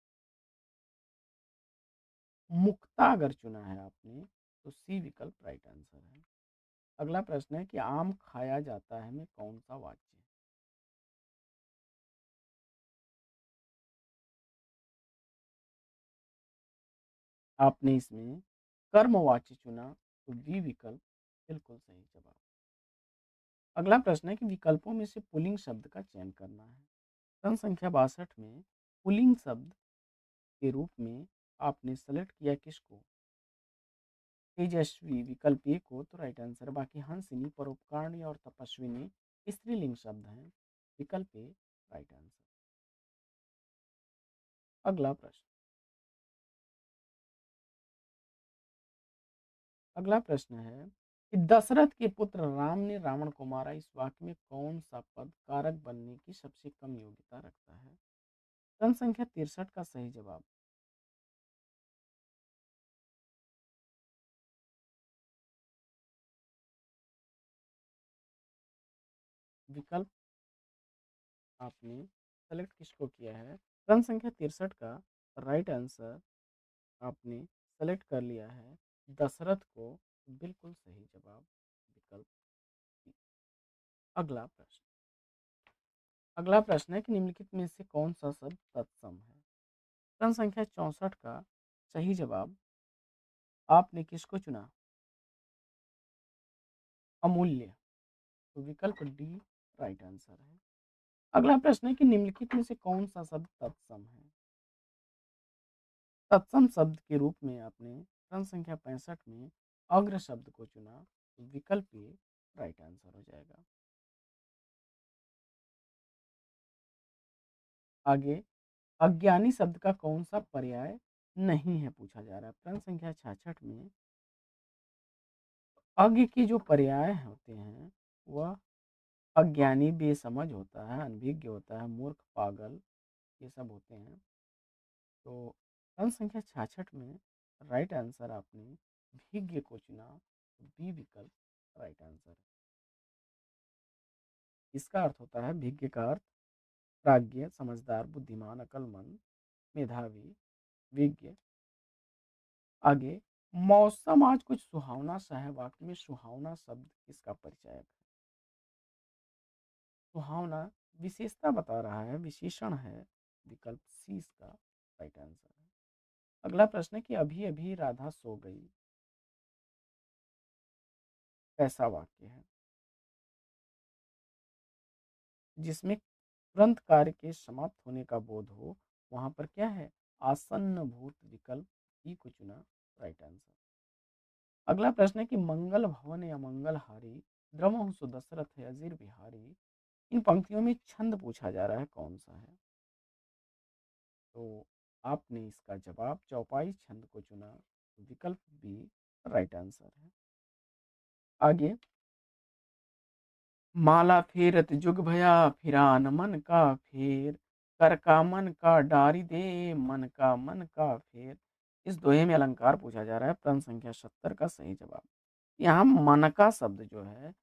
Speaker 1: मुक्ता अगर चुना है आपने, तो सी विकल्प राइट आंसर है। अगला प्रश्न है कि आम खाया जाता है में कौन सा वाक्य है? आपने इसमें कर्मवाच्य चुना, तो बी विकल्प बिल्कुल सही जवाब। अगला प्रश्न है कि विकल्पों में से पुल्लिंग शब्द का चयन करना है। प्रश्न संख्या 62 में पुल्लिंग शब्द के रूप में आपने सेलेक्ट किया किसको? तेजस्वी विकल्प ए को, तो राइट आंसर। बाकी हंसिनी, परोपकारिणी और तपस्विनी स्त्रीलिंग शब्द हैं, विकल्प ए राइट आंसर। अगला प्रश्न, अगला प्रश्न है कि दशरथ के पुत्र राम ने रावण को मारा, इस वाक्य में कौन सा पद कारक बनने की सबसे कम योग्यता रखता है? प्रश्न संख्या 63 का सही जवाब विकल्प आपने सेलेक्ट किसको किया है? प्रश्न संख्या 63 का राइट आंसर आपने सेलेक्ट कर लिया है दशरथ को, बिल्कुल सही जवाब विकल्प सी। अगला प्रश्न, अगला प्रश्न है कि निम्नलिखित में से कौन सा शब्द तत्सम है? प्रश्न संख्या 64 का सही जवाब आपने किसको चुना? अमूल्य, तो विकल्प डी राइट आंसर है। अगला प्रश्न है कि निम्नलिखित में से कौन सा शब्द तत्सम है? तत्सम शब्द के रूप में आपने प्रश्न संख्या 65 में अग्र शब्द को चुना, तो विकल्प ए राइट आंसर हो जाएगा। आगे अज्ञानी शब्द का कौन सा पर्याय नहीं है पूछा जा रहा है। प्रश्न संख्या 66 में अज्ञ के जो पर्याय होते हैं वह अज्ञानी, बेसमझ होता है, अनभिज्ञ होता है, मूर्ख, पागल, ये सब होते हैं। तो प्रश्न संख्या 66 में राइट आंसर आपने भिज्ञ को चुना, तो बी विकल्प राइट आंसर है। इसका अर्थ होता है भिज्ञ का अर्थ प्राज्ञ, समझदार, बुद्धिमान, अक्लमंद, मेधावी, विज्ञ। आगे मौसम आज कुछ सुहावना सा है, वाक्य में सुहावना शब्द किसका परिचय है? सुहावना विशेषता बता रहा है, विशेषण है, विकल्प सी इसका राइट आंसर है। अगला प्रश्न है कि अभी अभी राधा सो गई, कैसा वाक्य है जिसमें तुरंत कार्य के समाप्त होने का बोध हो? वहां पर क्या है? आसन्न भूत, विकल्प ई को चुना राइट आंसर। अगला प्रश्न है कि मंगल भवन या मंगल हारी, द्रवहु सुदशरथ है अजीर बिहारी, इन पंक्तियों में छंद पूछा जा रहा है, कौन सा है? तो आपने इसका जवाब चौपाई छंद को चुना, विकल्प बी राइट आंसर है। आगे माला फेरत जुग भया फिरान मन का फेर, कर का मन का डारी दे, मन का फेर, इस दोहे में अलंकार पूछा जा रहा है। प्रश्न संख्या 70 का सही जवाब, यहाँ मन का शब्द जो है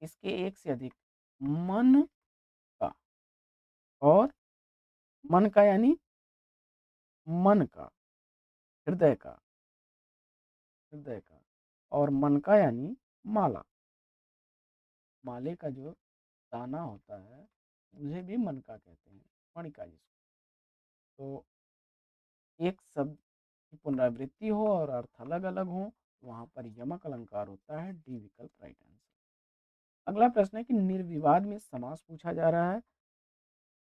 Speaker 1: इसके एक से अधिक मन का, और मन का यानी मन का, हृदय का, हृदय का, और मन का यानी माला, माले का जो दाना होता है उसे भी मन का कहते हैं, मणिका जिसको। तो एक शब्द की पुनरावृत्ति हो और अर्थ अलग अलग हो, वहां पर यमक अलंकार होता है। डी विकल्प राइट आंसर। अगला प्रश्न है कि निर्विवाद में समास पूछा जा रहा है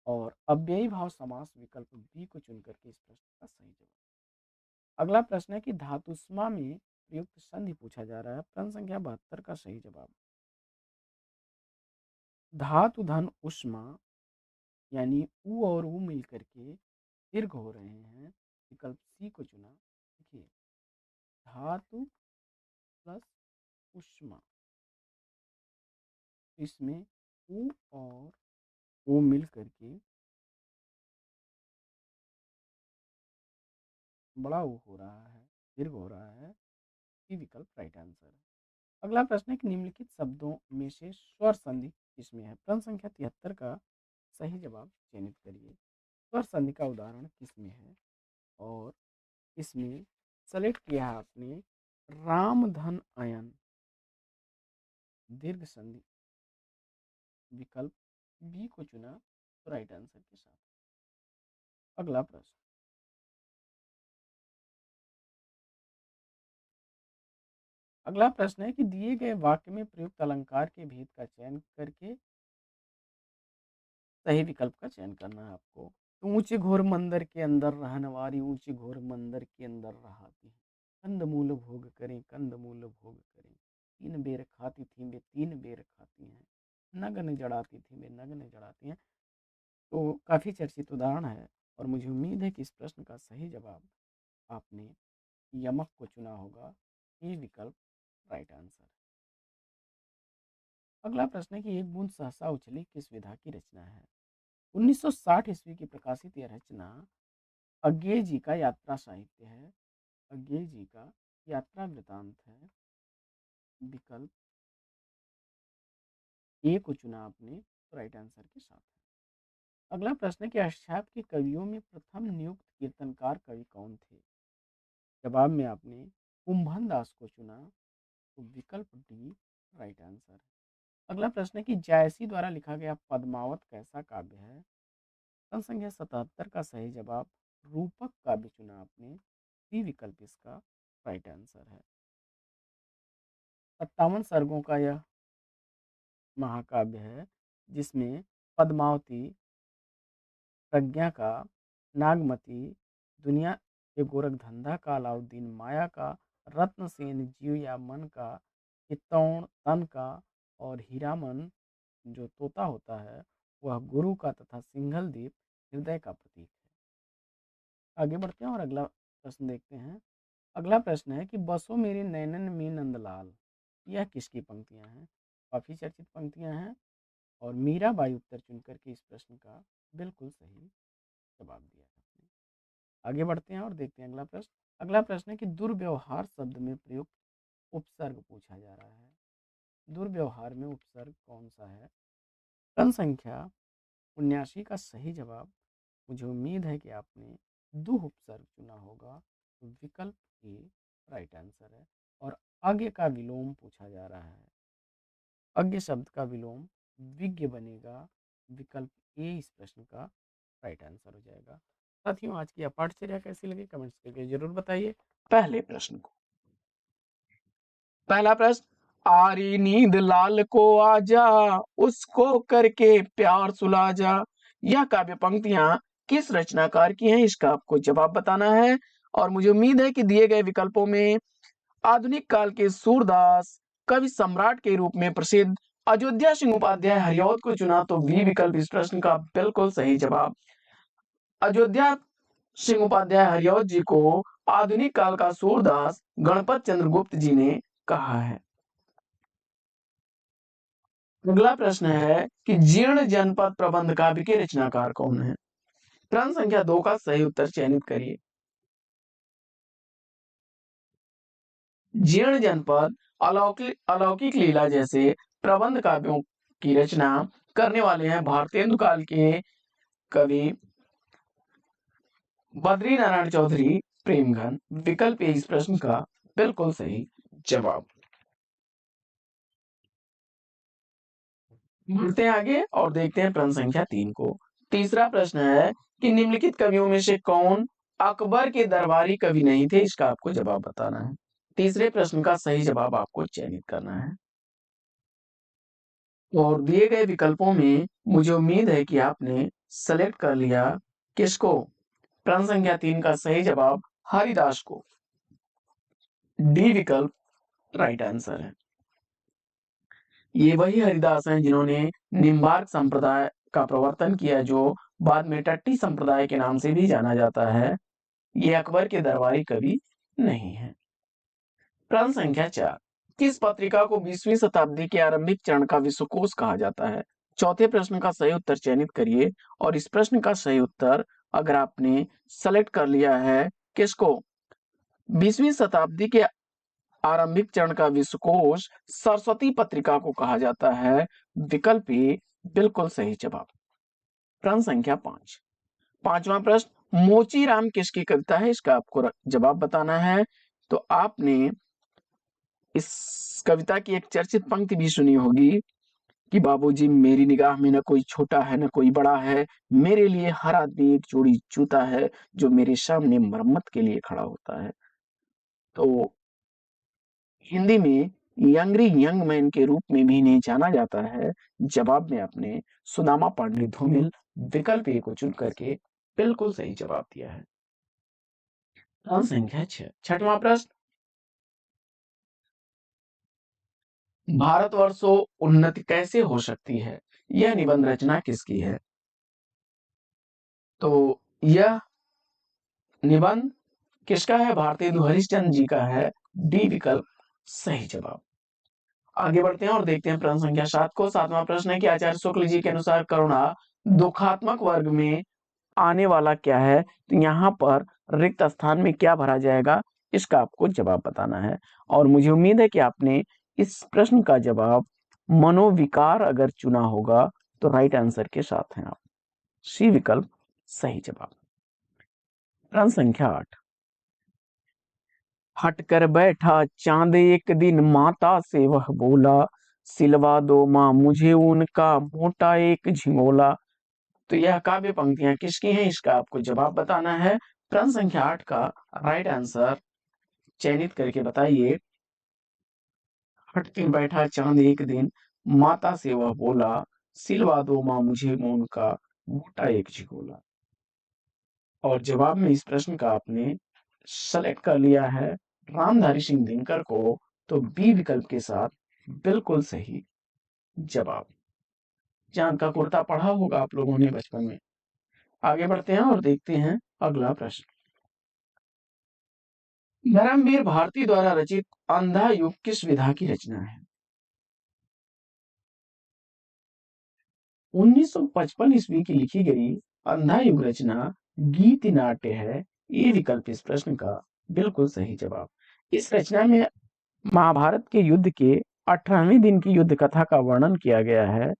Speaker 1: और अव्ययी भाव समास विकल्प बी को चुन करके इस प्रश्न का सही जवाब। अगला प्रश्न है कि धातुस्मा में प्रयुक्त संधि पूछा जा रहा है। प्रश्न संख्या 72 का सही जवाब। धातु धन उष्मा यानी उ और उ मिलकर के दीर्घ हो रहे हैं। विकल्प सी को चुना। देखिए, धातु प्लस उष्मा, इसमें उ और ओ मिल करके बड़ा उ हो रहा है, दीर्घ हो रहा है। ये विकल्प राइट आंसर है। अगला प्रश्न है कि निम्नलिखित शब्दों में से स्वर संधि किसमें है। प्रश्न संख्या 73 का सही जवाब चयनित करिए। स्वर संधि का उदाहरण किसमें है और इसमें सेलेक्ट किया है आपने राम धन अयन दीर्घ संधि। विकल्प बी को चुना तो राइट आंसर के साथ। अगला प्रश्न, अगला प्रश्न है कि दिए गए वाक्य में प्रयुक्त अलंकार के भेद का चयन करके सही विकल्प का चयन करना है आपको। तो ऊंचे घोर मंदिर के अंदर रहने वाली ऊंचे घोर मंदिर के अंदर रहाती है, कंदमूल भोग करें कंदमूल भोग करें, 3 बेर खाती थी वे 3 बेर खाती हैं, नग्न जड़ाती थी वे नग्न जड़ाती हैं। तो काफी चर्चित उदाहरण है और मुझे उम्मीद है कि इस प्रश्न का सही जवाब आपने यमक को चुना होगा। ये विकल्प राइट आंसर। अगला प्रश्न है कि एक बूंद सहसा उछली किस विधा की रचना है। 1960 ईस्वी की प्रकाशित यह रचना अज्ञेय जी का यात्रा साहित्य है। अज्ञेय जी का यात्रा वृतांत है। विकल्प ए को चुना आपने तो राइट आंसर के साथ है। अगला प्रश्न है कि अष्टयाम के कवियों में प्रथम नियुक्त कीर्तनकार कवि कौन थे। जवाब में आपने कुंभन दास को चुना तो विकल्प डी राइट आंसर है। अगला प्रश्न है कि जायसी द्वारा लिखा गया पद्मावत कैसा काव्य है। प्रश्न संख्या 77 का सही जवाब रूपक काव्य चुना आपने। सी विकल्प इसका राइट आंसर है। 57 सर्गों का यह महाकाव्य है जिसमें पद्मावती, प्रज्ञा का, नागमती, दुनिया के गोरख धंधा का, अलाउद्दीन माया का, रत्नसेन जीव या मन का, चित्तौड़ तन का और हीरामन जो तोता होता है वह गुरु का तथा सिंघल द्वीप हृदय का प्रतीक है। आगे बढ़ते हैं और अगला प्रश्न देखते हैं। अगला प्रश्न है कि बसो मेरे नैनन में नंदलाल, यह किसकी पंक्तियां हैं। काफी चर्चित पंक्तियां हैं और मीराबाई उत्तर चुनकर के इस प्रश्न का बिल्कुल सही जवाब दिया है। आगे बढ़ते हैं और देखते हैं अगला प्रश्न। अगला प्रश्न है कि दुर्व्यवहार शब्द में प्रयुक्त उपसर्ग पूछा जा रहा है। दुर्व्यवहार में उपसर्ग कौन सा है। प्रश्न संख्या 79 का सही जवाब, मुझे उम्मीद है कि आपने दुह उपसर्ग चुना होगा तो विकल्प ए राइट आंसर है। और आगे का विलोम पूछा जा रहा है। अज्ञ शब्द का विलोम विज्ञ बनेगा। विकल्प ए इस प्रश्न का राइट आंसर हो जाएगा। साथियों, आज की पाठचर्या कैसी लगी कमेंट्स करके जरूर बताइए। पहले प्रश्न को, पहला प्रश्न, आरी नींद लाल को आजा उसको करके प्यार सुला जा, यह काव्य पंक्तियां किस रचनाकार की हैं, इसका आपको जवाब बताना है। और मुझे उम्मीद है कि दिए गए विकल्पों में आधुनिक काल के सूरदास कवि सम्राट के रूप में प्रसिद्ध अयोध्या सिंह उपाध्याय हरिऔध को चुना तो बी विकल्प इस प्रश्न का बिल्कुल सही जवाब। अयोध्या सिंह उपाध्याय हरिऔध जी को आधुनिक काल का सूरदास गणपत चंद्रगुप्त जी ने कहा है। अगला प्रश्न है कि जीर्ण जनपद प्रबंध काव्य के रचनाकार कौन है। प्रश्न संख्या 2 का सही उत्तर चयनित करिए। जीर्ण जनपद अलौकिक लीला जैसे प्रबंध काव्यों की रचना करने वाले हैं भारतेंदु काल के कवि बद्री नारायण चौधरी प्रेमघन। विकल्प ए इस प्रश्न का बिल्कुल सही जवाब। बढ़ते हैं आगे और देखते हैं प्रश्न संख्या 3 को। तीसरा प्रश्न है कि निम्नलिखित कवियों में से कौन अकबर के दरबारी कवि नहीं थे, इसका आपको जवाब बताना है। तीसरे प्रश्न का सही जवाब आपको चयनित करना है और दिए गए विकल्पों में मुझे उम्मीद है कि आपने सेलेक्ट कर लिया किसको। प्रश्न संख्या 3 का सही जवाब हरिदास को। डी विकल्प राइट आंसर है। ये वही हरिदास हैं जिन्होंने निम्बार्क संप्रदाय का प्रवर्तन किया, जो बाद में टट्टी संप्रदाय के नाम से भी जाना जाता है। ये अकबर के दरबारी कवि नहीं है। प्रश्न संख्या 4, किस पत्रिका को 20वीं शताब्दी के आरंभिक चरण का विश्वकोश कहा जाता है? चौथे प्रश्न का सही उत्तर चयनित करिए और इस प्रश्न का सही उत्तर अगर आपने सेलेक्ट कर लिया है किसको, 20वीं शताब्दी के आरंभिक चरण का विश्वकोश सरस्वती पत्रिका को कहा जाता है। विकल्प ए बिल्कुल सही जवाब। प्रश्न संख्या 5, पांचवा प्रश्न, मोची राम किसकी कविता है? इसका आपको जवाब बताना है। तो आपने इस कविता की एक चर्चित पंक्ति भी सुनी होगी कि बाबूजी मेरी निगाह में न कोई छोटा है न कोई बड़ा है, मेरे लिए हर आदमी एक जोड़ी जूता है, जो मेरे सामने मरम्मत के लिए खड़ा होता है। तो हिंदी में यंगरी यंग मैन के रूप में भी इन्हें जाना जाता है। जवाब में आपने सुदामा पांडे धूमिल विकल्प ए को चुन करके बिल्कुल सही जवाब दिया है। प्रश्न संख्या 6, छठवां प्रश्न, भारतवर्षो उन्नति कैसे हो सकती है? यह निबंध रचना किसकी है? तो यह निबंध किसका है? भारतेंदु हरिश्चंद्र जी का है। डी विकल्प सही जवाब। आगे बढ़ते हैं और देखते हैं प्रश्न संख्या 7 को। सातवां प्रश्न है कि आचार्य शुक्ल जी के अनुसार करुणा दुखात्मक वर्ग में आने वाला क्या है? तो यहाँ पर रिक्त स्थान में क्या भरा जाएगा, इसका आपको जवाब बताना है और मुझे उम्मीद है कि आपने इस प्रश्न का जवाब मनोविकार अगर चुना होगा तो राइट आंसर के साथ हैं आप। सी विकल्प सही जवाब। प्रश्न संख्या 8, हटकर बैठा चांद एक दिन माता से वह बोला, सिलवा दो माँ मुझे उनका मोटा एक झिंगोला। तो यह काव्य पंक्तियां किसकी हैं, इसका आपको जवाब बताना है। प्रश्न संख्या 8 का राइट आंसर चयनित करके बताइए। हटकर बैठा चांद एक दिन माता से वह बोला, सिलवा दो माँ मुझे उनका मोटा एक झिंगोला। और जवाब में इस प्रश्न का आपने सेलेक्ट कर लिया है रामधारी सिंह दिनकर को, तो बी विकल्प के साथ बिल्कुल सही जवाब। चांद का कुर्ता पढ़ा होगा आप लोगों ने बचपन में। आगे बढ़ते हैं और देखते हैं अगला प्रश्न। धर्मवीर भारती द्वारा रचित अंधा युग किस विधा की रचना है? 1955 ईस्वी की लिखी गई अंधा युग रचना गीत नाट्य है। ये विकल्प इस प्रश्न का बिल्कुल सही जवाब। इस रचना में महाभारत के युद्ध के 18वें दिन की युद्ध कथा का वर्णन किया गया है।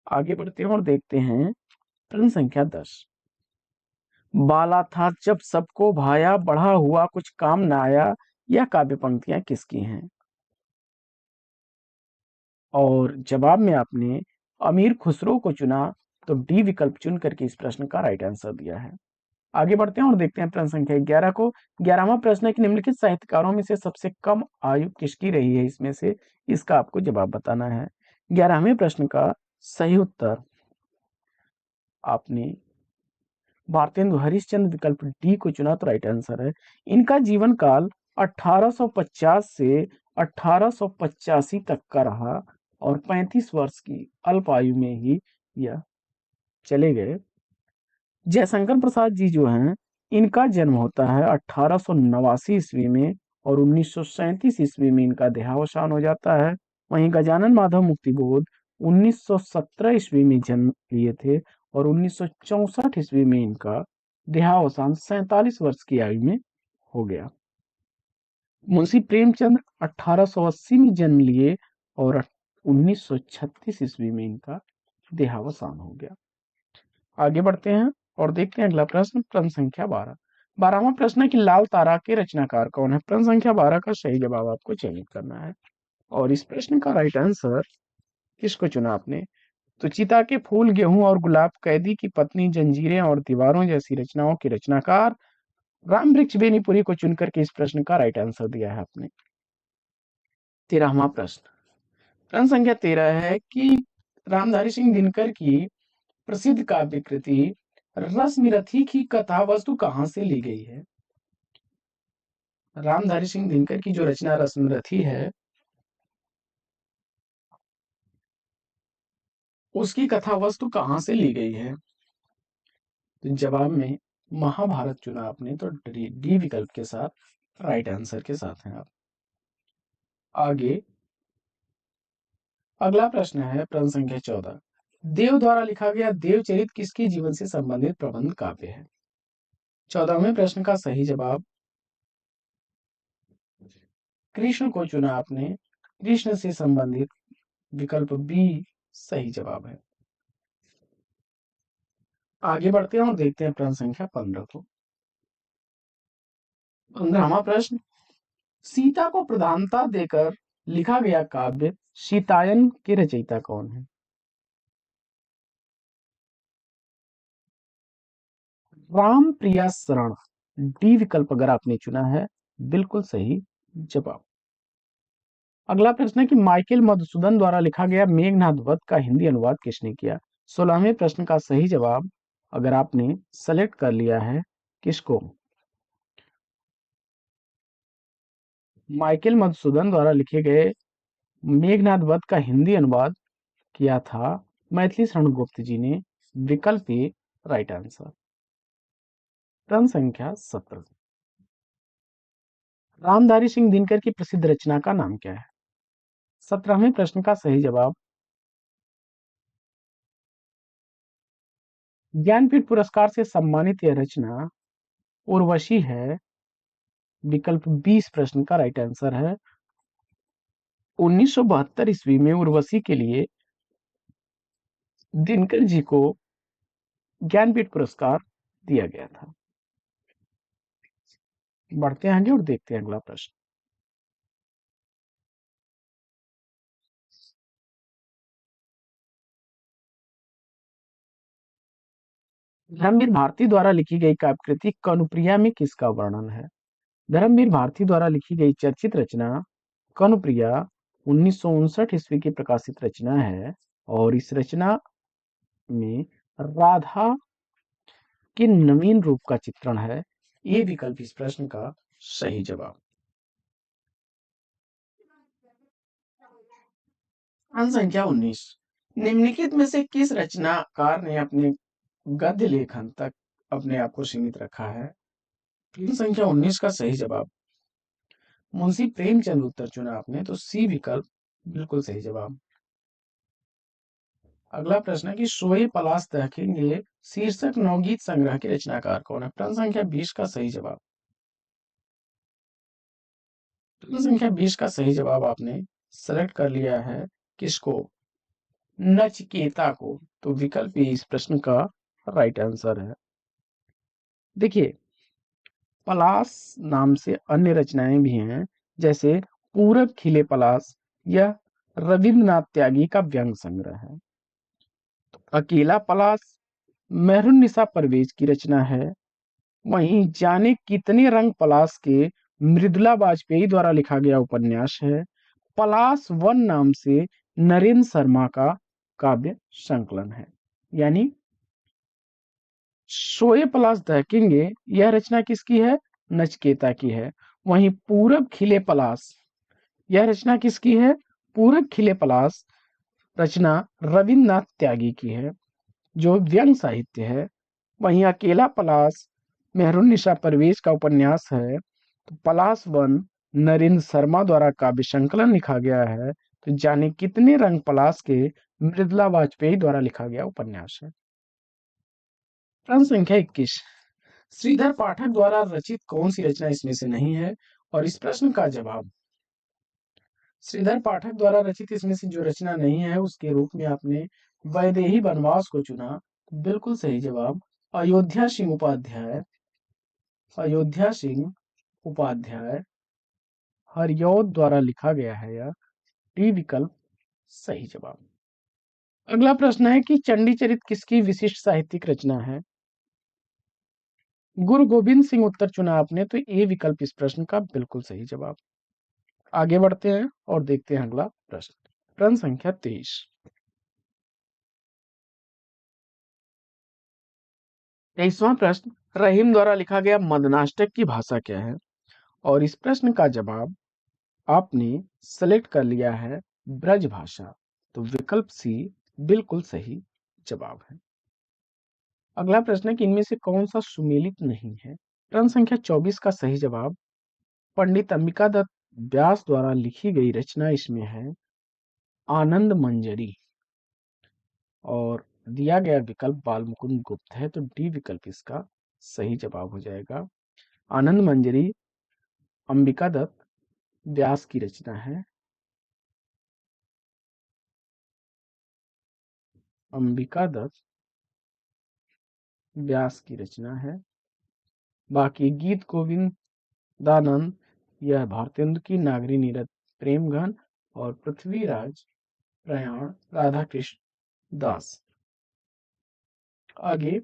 Speaker 1: आगे बढ़ते हैं और देखते हैं प्रश्न संख्या 10, बाला था जब सबको भाया, बढ़ा हुआ कुछ काम न आया। यह काव्य पंक्तियां किसकी हैं? और जवाब में आपने अमीर खुसरो को चुना, तो डी विकल्प चुन करके इस प्रश्न का राइट आंसर दिया है। आगे बढ़ते हैं और देखते हैं प्रश्न संख्या 11 को। 11वां प्रश्न है कि निम्नलिखित साहित्यकारों में से सबसे कम आयु किसकी रही है? इसमें से इसका आपको जवाब बताना है। 11वें प्रश्न का सही उत्तर आपने भारतेंदु हरिश्चंद्र विकल्प डी को चुना, तो राइट आंसर है। इनका जीवन काल 1850 से 1885 तक का रहा और 35 वर्ष की अल्प आयु में ही यह चले गए। जयशंकर प्रसाद जी जो हैं, इनका जन्म होता है 1889 ईस्वी में और 1937 ईस्वी में इनका देहावसान हो जाता है। वहीं गजानन माधव मुक्तिबोध 1917 ईस्वी में जन्म लिए थे और 1964 ईस्वी में इनका देहावसान 47 वर्ष की आयु में हो गया। मुंशी प्रेमचंद 1880 में जन्म लिए और 1936 ईस्वी में इनका देहावसान हो गया। आगे बढ़ते हैं और देखते हैं अगला प्रश्न। प्रश्न संख्या 12, 12वां प्रश्न है कि लाल तारा के रचनाकार कौन है? प्रश्न संख्या 12 का सही जवाब आपको चयनित करना है और इस प्रश्न का राइट आंसर किसको चुना आपने? तो चिता के फूल, गेहूं और गुलाब, कैदी की पत्नी, जंजीरें और दीवारों जैसी रचनाओं के रचनाकार राम वृक्ष बेनीपुरी को चुनकर के इस प्रश्न का राइट आंसर दिया है आपने। 13वां प्रश्न, प्रश्न संख्या 13 है कि रामधारी सिंह दिनकर की प्रसिद्ध काव्य कृति रश्मिरथी की कथा वस्तु कहां से ली गई है? रामधारी सिंह दिनकर की जो रचना रश्मिरथी है उसकी कथा वस्तु कहां से ली गई है? तो जवाब में महाभारत चुना आपने, तो डी विकल्प के साथ राइट आंसर के साथ हैं आप। आगे अगला प्रश्न है प्रश्न संख्या 14, देव द्वारा लिखा गया देवचरित किसके जीवन से संबंधित प्रबंध काव्य है? 14वें प्रश्न का सही जवाब कृष्ण को चुना आपने, कृष्ण से संबंधित विकल्प बी सही जवाब है। आगे बढ़ते हैं और देखते हैं प्रश्न संख्या 15 को। 15वां प्रश्न, सीता को प्रधानता देकर लिखा गया काव्य सीतायन के रचयिता कौन है? राम प्रिया शरण, डी विकल्प अगर आपने चुना है बिल्कुल सही जवाब। अगला प्रश्न है कि माइकल मधुसूदन द्वारा लिखा गया मेघनाद वध का हिंदी अनुवाद किसने किया? 16वें प्रश्न का सही जवाब अगर आपने सेलेक्ट कर लिया है किसको? माइकल मधुसूदन द्वारा लिखे गए मेघनाद वध का हिंदी अनुवाद किया था मैथिली शरण गुप्त जी ने, विकल्प ए राइट आंसर। प्रश्न संख्या 17, रामधारी सिंह दिनकर की प्रसिद्ध रचना का नाम क्या है? 17वें प्रश्न का सही जवाब ज्ञानपीठ पुरस्कार से सम्मानित यह रचना उर्वशी है, विकल्प 20 प्रश्न का राइट आंसर है। 1972 ईस्वी में उर्वशी के लिए दिनकर जी को ज्ञानपीठ पुरस्कार दिया गया था। बढ़ते हैं आगे और देखते हैं अगला प्रश्न। धर्मवीर भारती द्वारा लिखी गई काव्य कृति कनुप्रिया में किसका वर्णन है? धर्मवीर भारती द्वारा लिखी गई चर्चित रचना कनुप्रिया 1959 ईस्वी की प्रकाशित रचना है और इस रचना में राधा के नवीन रूप का चित्रण है। ये विकल्प इस प्रश्न का सही जवाब। प्रश्न संख्या 19, निम्नलिखित में से किस रचनाकार ने अपने गद्य लेखन तक अपने आप को सीमित रखा है? प्रश्न संख्या 19 का सही जवाब मुंशी प्रेमचंद उत्तर चुना आपने, तो सी विकल्प बिल्कुल सही जवाब। अगला प्रश्न है कि सोए पलाश देखेंगे शीर्षक नवगीत संग्रह के रचनाकार कौन है? प्रश्न संख्या 20 का सही जवाब। प्रश्न संख्या 20 का सही जवाब आपने सेलेक्ट कर लिया है किसको? नचिकेता को, तो विकल्प ए इस प्रश्न का राइट आंसर है। देखिए पलाश नाम से अन्य रचनाएं भी हैं, जैसे पूरब खिले पलाश, यह रविंद्रनाथ त्यागी का व्यंग संग्रह है। अकेला पलाश मेहरुन्निसा परवेज की रचना है। वहीं जाने कितने रंग पलाश के मृदुला वाजपेयी द्वारा लिखा गया उपन्यास है। पलाश वन नाम से नरेंद्र शर्मा का काव्य संकलन है। यानी सोए पलाश दहकेंगे यह रचना किसकी है? नचकेता की है। वहीं पूरब खिले पलाश यह रचना किसकी है? पूरब खिले पलाश रचना रविन्द्रनाथ त्यागी की है, जो व्यंग साहित्य है। वहीं अकेला पलाश मेहरुन्निसा परवेज का उपन्यास है। तो पलाश वन नरेंद्र शर्मा द्वारा काव्य संकलन लिखा गया है। तो जाने कितने रंग पलाश के मृदुला वाजपेयी द्वारा लिखा गया उपन्यास है। प्रश्न संख्या 21, श्रीधर पाठक द्वारा रचित कौन सी रचना इसमें से नहीं है? और इस प्रश्न का जवाब श्रीधर पाठक द्वारा रचित इसमें से जो रचना नहीं है उसके रूप में आपने वैदेही वनवास को चुना, बिल्कुल सही जवाब। अयोध्या सिंह उपाध्याय, अयोध्या सिंह उपाध्याय हरिऔध द्वारा लिखा गया है यह, डी विकल्प सही जवाब। अगला प्रश्न है कि चंडी चरित किसकी विशिष्ट साहित्यिक रचना है? गुरु गोविंद सिंह उत्तर चुना आपने, तो ए विकल्प इस प्रश्न का बिल्कुल सही जवाब। आगे बढ़ते हैं और देखते हैं अगला प्रश्न। प्रश्न संख्या 23। 23वां प्रश्न, रहीम द्वारा लिखा गया मदनाष्टक की भाषा क्या है? और इस प्रश्न का जवाब आपने सेलेक्ट कर लिया है ब्रज भाषा, तो विकल्प सी बिल्कुल सही जवाब है। अगला प्रश्न है कि इनमें से कौन सा सुमेलित नहीं है? प्रश्न संख्या 24 का सही जवाब पंडित अंबिका दत्त व्यास द्वारा लिखी गई रचना इसमें है आनंद मंजरी, और दिया गया विकल्प बाल मुकुंद गुप्त है, तो डी विकल्प इसका सही जवाब हो जाएगा। आनंद मंजरी अंबिका दत्त व्यास की रचना है। अंबिका दत्त व्यास की रचना है। बाकी गीत गोविंदानंद यह भारतेंदु की, नागरी नीरद प्रेमघन और पृथ्वीराज प्रयाण राधा कृष्ण दास। आगे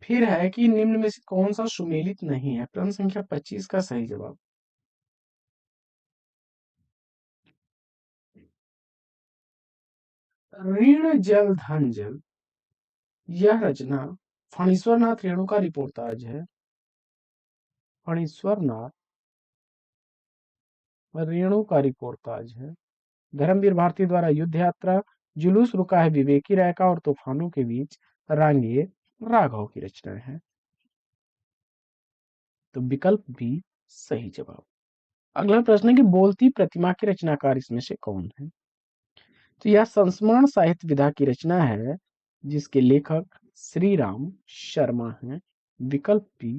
Speaker 1: फिर है कि निम्न में से कौन सा सुमेलित नहीं है? प्रश्न संख्या 25 का सही जवाब ऋण जल धन जल, यह रचना फणीश्वर नाथ रेणुका रिपोर्ताज है। फणीश्वर नाथ रेणुका रिपोर्ताज है। धर्मवीर भारती द्वारा युद्ध यात्रा, जुलूस रुका है विवेकी राय का और तूफानों के बीच रांगे राघव की रचना है, तो विकल्प भी सही जवाब। अगला प्रश्न है कि बोलती प्रतिमा के रचनाकार इसमें से कौन है? तो यह संस्मरण साहित्य विधा की रचना है, जिसके लेखक श्री राम शर्मा हैं। विकल्प बी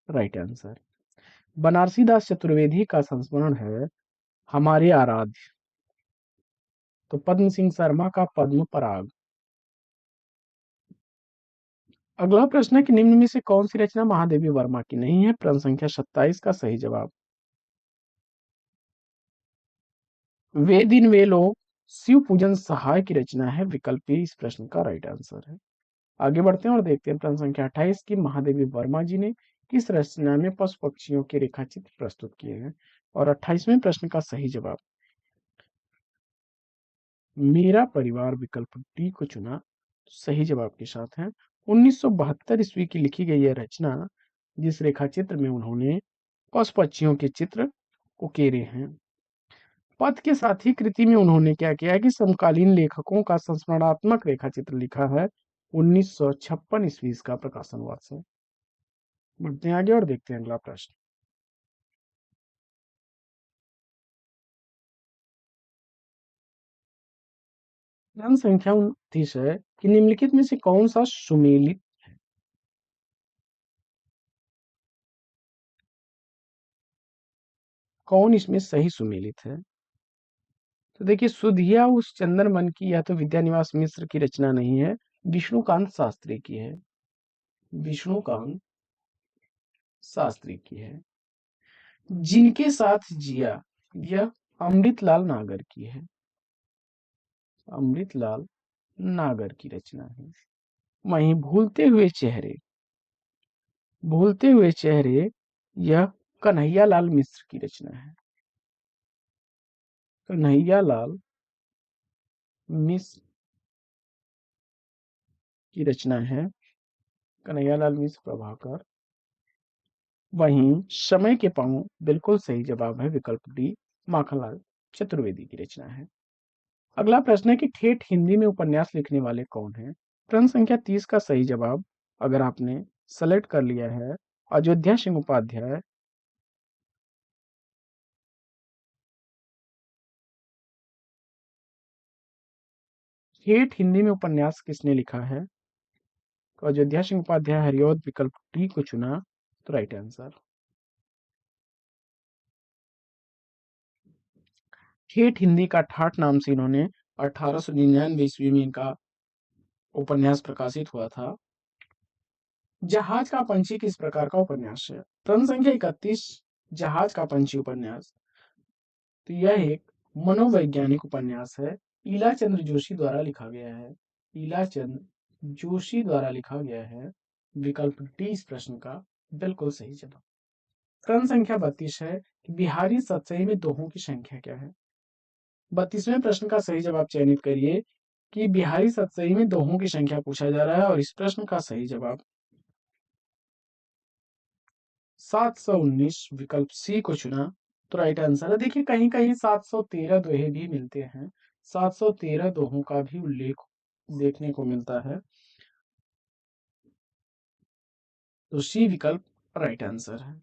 Speaker 1: राइट आंसर। बनारसी दास चतुर्वेदी का संस्मरण है हमारे आराध्य, तो पद्म सिंह शर्मा का पद्म पराग। अगला प्रश्न है कि निम्न में से कौन सी रचना महादेवी वर्मा की नहीं है? प्रश्न संख्या 27 का सही जवाब वे दिन वे लोग शिव पूजन सहाय की रचना है। विकल्प बी इस प्रश्न का राइट आंसर है। आगे बढ़ते हैं और देखते हैं प्रश्न संख्या 28 की महादेवी वर्मा जी ने किस रचना में पशु पक्षियों के रेखाचित्र प्रस्तुत किए हैं? और 28वें प्रश्न का सही जवाब मेरा परिवार विकल्प डी को चुना, सही जवाब के साथ है। 1972 ईस्वी की लिखी गई यह रचना, जिस रेखाचित्र में उन्होंने पशु पक्षियों के चित्र उकेरे हैं। पद के साथ ही कृति में उन्होंने क्या किया है कि समकालीन लेखकों का संस्मरणात्मक रेखाचित्र लिखा है। 1956 ईस्वी का प्रकाशन वर्ष है। बढ़ते हैं आगे और देखते हैं अगला प्रश्न। प्रश्न संख्या 29 है कि निम्नलिखित में से कौन सा सुमेलित, कौन इसमें सही सुमेलित है? तो देखिए, सुधिया उस चंदन मन की या तो विद्यानिवास मिश्र की रचना नहीं है, विष्णुकांत शास्त्री की है। विष्णुकांत शास्त्री की है। जिनके साथ जिया, यह अमृतलाल नागर की है। अमृतलाल नागर की रचना है। वहीं भूलते हुए चेहरे यह कन्हैयालाल मिश्र की रचना है। कन्हैयालाल मिश्र की रचना है। कन्हैयालाल मिश्र प्रभाकर। वहीं समय के पांव बिल्कुल सही जवाब है, विकल्प डी माखनलाल चतुर्वेदी की रचना है। अगला प्रश्न है कि ठेठ हिंदी में उपन्यास लिखने वाले कौन हैं? प्रश्न संख्या 30 का सही जवाब अगर आपने सेलेक्ट कर लिया है अयोध्या सिंह उपाध्याय, ठेठ हिंदी में उपन्यास किसने लिखा है? तो अयोध्या सिंह उपाध्याय हरिऔध विकल्प डी को चुना, तो राइट आंसर। ठेठ हिंदी का ठाठ नाम से इन्होंने 1899 ईस्वी में इनका उपन्यास प्रकाशित हुआ था। जहाज का पंछी किस प्रकार का उपन्यास है? प्रश्न संख्या 31 जहाज का पंछी उपन्यास, तो यह एक मनोवैज्ञानिक उपन्यास है। ईला चंद्र जोशी द्वारा लिखा गया है। ईला चंद्र जोशी द्वारा लिखा गया है। विकल्प डी इस प्रश्न का बिल्कुल सही जवाब। प्रश्न संख्या 32 है कि बिहारी सतसई में दोहों की संख्या क्या है। 32वें प्रश्न का सही जवाब चयनित करिए कि बिहारी सतसई में दोहों की संख्या पूछा जा रहा है और इस प्रश्न का सही जवाब 719 विकल्प सी को चुना तो राइट आंसर है। देखिए कहीं कहीं 713 दोहे भी मिलते हैं, 713 दोहों का भी उल्लेख देखने को मिलता है, तो सी विकल्प राइट आंसर है।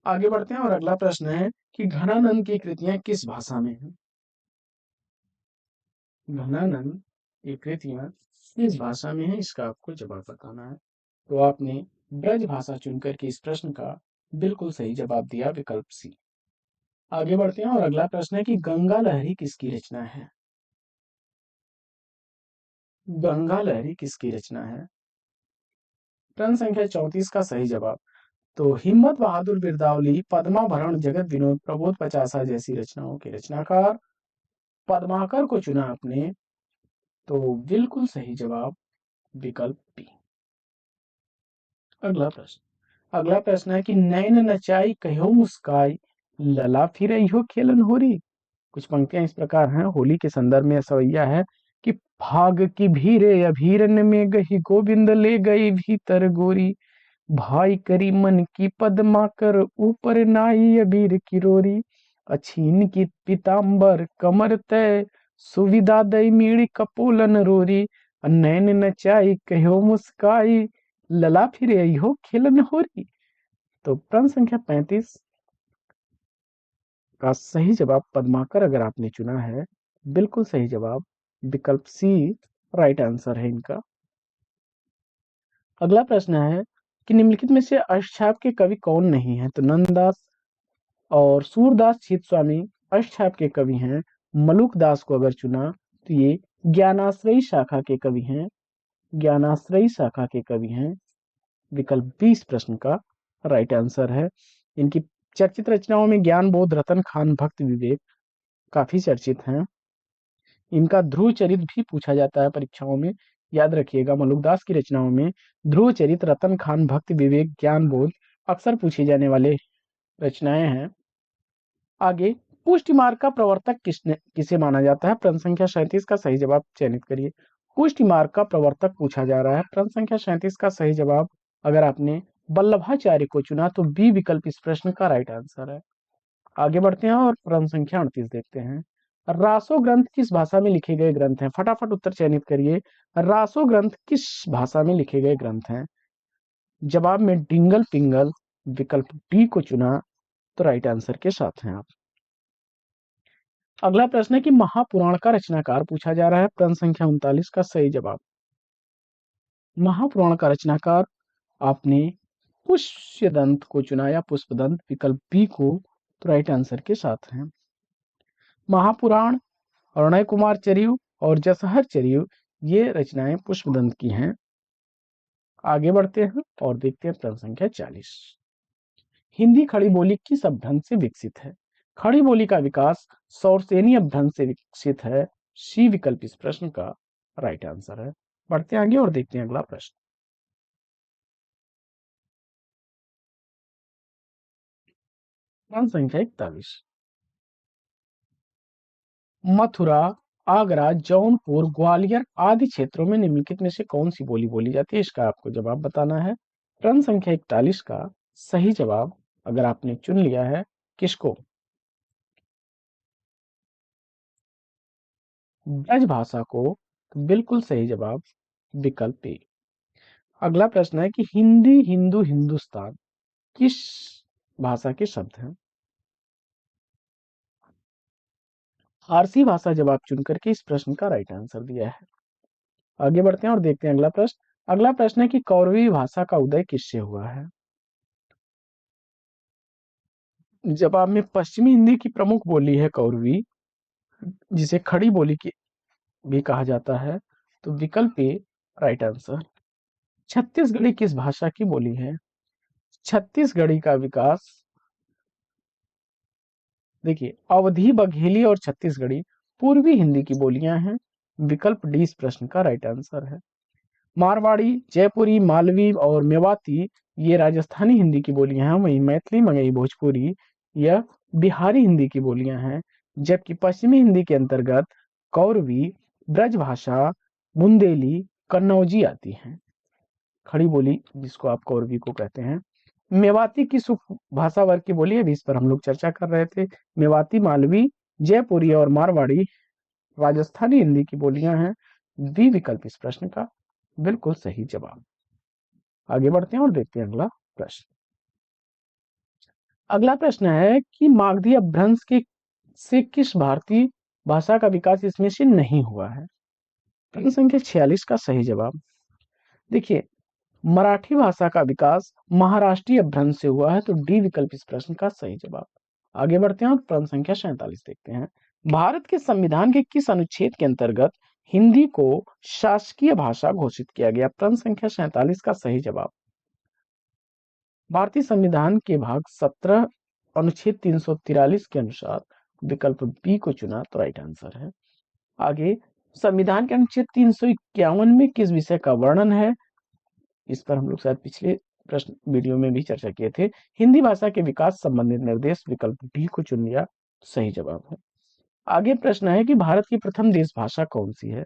Speaker 1: आगे बढ़ते हैं और अगला प्रश्न है कि घनानंद की कृतियां किस भाषा में हैं। घनानंद की कृतियां किस भाषा में है, इसका आपको जवाब बताना है। तो आपने ब्रज भाषा चुनकर के इस प्रश्न का बिल्कुल सही जवाब दिया, विकल्प सी। आगे बढ़ते हैं और अगला प्रश्न है कि गंगा लहरी किसकी रचना है। गंगा लहरी किसकी रचना है। प्रश्न संख्या 34 का सही जवाब तो हिम्मत बहादुर बिरदावली, पद्माभरण, जगत विनोद, प्रबोध पचासा जैसी रचनाओं के रचनाकार पद्माकर को चुना आपने, तो बिल्कुल सही जवाब विकल्प बी। अगला प्रश्न है कि नैन नचाई कहो मुस्काई, लला फिर हो खेलन होरी। कुछ पंक्तियां इस प्रकार हैं, होली के संदर्भ में सवैया है कि भाग की भीरे अभीरन में गही गोविंद ले गई भीतर गोरी, भाई करी मन की पद्मा कर ऊपर नाई अबीर किरोरी, अछीन की पीताम्बर कमर तय सुविधा दई मीड़ी कपोलन रोरी, नैन नचाई कहो मुस्काई, लला फिर हो खेलन होरी। तो प्रश्न संख्या 35 का सही जवाब पद्माकर अगर आपने चुना है, बिल्कुल सही जवाब विकल्प सी राइट आंसर है इनका। अगला प्रश्न है कि निम्नलिखित में से अष्टछाप के कवि कौन नहीं है। तो नंददास और सूरदास छित स्वामी अष्टछाप के कवि हैं। मलुक दास को अगर चुना तो ये ज्ञानाश्रयी शाखा के कवि हैं, ज्ञानाश्रयी शाखा के कवि हैं। विकल्प 20 प्रश्न का राइट आंसर है। इनकी चर्चित रचनाओं में ज्ञान बोध, रतन खान, भक्त विवेक काफी चर्चित हैं। इनका ध्रुव चरित भी पूछा जाता है परीक्षाओं में, याद रखिएगा। मलुकदास की रचनाओं में ध्रुव चरित, रतन खान, भक्ति विवेक, ज्ञान बोध अक्सर पूछे जाने वाले रचनाएं हैं। आगे पुष्टि मार्ग का प्रवर्तक किसे माना जाता है। प्रश्न संख्या 37 का सही जवाब चयनित करिए। पुष्टि मार्ग का प्रवर्तक पूछा जा रहा है। प्रश्न संख्या 37 का सही जवाब अगर आपने वल्लभाचार्य को चुना तो बी विकल्प इस प्रश्न का राइट आंसर है। आगे बढ़ते हैं और प्रश्न संख्या 38 देखते हैं। रासो ग्रंथ किस भाषा में लिखे गए ग्रंथ हैं। फटाफट उत्तर चयनित करिए। रासो ग्रंथ किस भाषा में लिखे गए ग्रंथ हैं। जवाब में डिंगल पिंगल विकल्प डी को चुना तो राइट आंसर के साथ हैं आप। अगला प्रश्न है कि महापुराण का रचनाकार पूछा जा रहा है। प्रश्न संख्या 39 का सही जवाब महापुराण का रचनाकार आपने पुष्यदंत को चुना या पुष्पदंत विकल्प बी को तो राइट आंसर के साथ हैं। महापुराण, अरुणय कुमार चरियु और जसहर चरियु ये रचनाएं पुष्पदंत की हैं। आगे बढ़ते हैं और देखते हैं प्रश्न संख्या 40। हिंदी खड़ी बोली किस अपभ्रंश से विकसित है। खड़ी बोली का विकास सौरसेनी अपभ्रंश से विकसित है। सी विकल्प इस प्रश्न का राइट आंसर है। बढ़ते हैं आगे और देखते हैं अगला प्रश्न। प्रश्न संख्या 41। मथुरा, आगरा, जौनपुर, ग्वालियर आदि क्षेत्रों में निम्नलिखित में से कौन सी बोली बोली जाती है, इसका आपको जवाब बताना है। प्रश्न संख्या 41 का सही जवाब अगर आपने चुन लिया है किसको, ब्रज भाषा को, तो बिल्कुल सही जवाब विकल्प ए। अगला प्रश्न है कि हिंदी, हिंदू, हिंदुस्तान किस भाषा के शब्द हैं। फारसी भाषा जवाब चुनकर के इस प्रश्न का राइट आंसर दिया है। आगे बढ़ते हैं और देखते हैं अगला प्रश्न। अगला प्रश्न है कि कौरवी भाषा का उदय किससे हुआ है। जवाब में पश्चिमी हिंदी की प्रमुख बोली है कौरवी, जिसे खड़ी बोली की भी कहा जाता है, तो विकल्प ए राइट आंसर। छत्तीसगढ़ी किस भाषा की बोली है। छत्तीसगढ़ी का विकास देखिए, अवधी, बघेली और छत्तीसगढ़ी पूर्वी हिंदी की बोलियां हैं। विकल्प डी इस प्रश्न का राइट आंसर है। मारवाड़ी, जयपुरी, मालवी और मेवाती ये राजस्थानी हिंदी की बोलियां हैं। वहीं मैथिली, मगही, भोजपुरी यह बिहारी हिंदी की बोलियां हैं। जबकि पश्चिमी हिंदी के अंतर्गत कौरवी, ब्रजभाषा, बुंदेली, कन्नौजी आती हैं। खड़ी बोली जिसको आप कौरवी को कहते हैं। मेवाती की सुख भाषा वर्ग की बोली है, अभी इस पर हम लोग चर्चा कर रहे थे। मेवाती, मालवी, जयपुरी और मारवाड़ी राजस्थानी हिंदी की बोलियां हैं। बी विकल्प इस प्रश्न का बिल्कुल सही जवाब। आगे बढ़ते हैं और देखते हैं अगला प्रश्न। अगला प्रश्न है कि मागधी अपभ्रंश के से किस भारतीय भाषा का विकास इसमें से नहीं हुआ है? प्रश्न संख्या 46 का सही जवाब देखिए, मराठी भाषा का विकास महाराष्ट्रीय अपभ्रंश से हुआ है, तो डी विकल्प इस प्रश्न का सही जवाब। आगे बढ़ते हैं और प्रश्न संख्या 47 देखते हैं। भारत के संविधान के किस अनुच्छेद के अंतर्गत हिंदी को शासकीय भाषा घोषित किया गया? प्रश्न संख्या 47 का सही जवाब भारतीय संविधान के भाग 17 अनुच्छेद 343 के अनुसार विकल्प बी को चुना, तो राइट आंसर है। आगे, संविधान के अनुच्छेद 351 में किस विषय का वर्णन है? इस पर हम लोग शायद पिछले प्रश्न वीडियो में भी चर्चा किए थे। हिंदी भाषा के विकास संबंधित निर्देश, विकल्प डी को चुन लिया, सही जवाब है। आगे प्रश्न है कि भारत की प्रथम देश भाषा कौन सी है?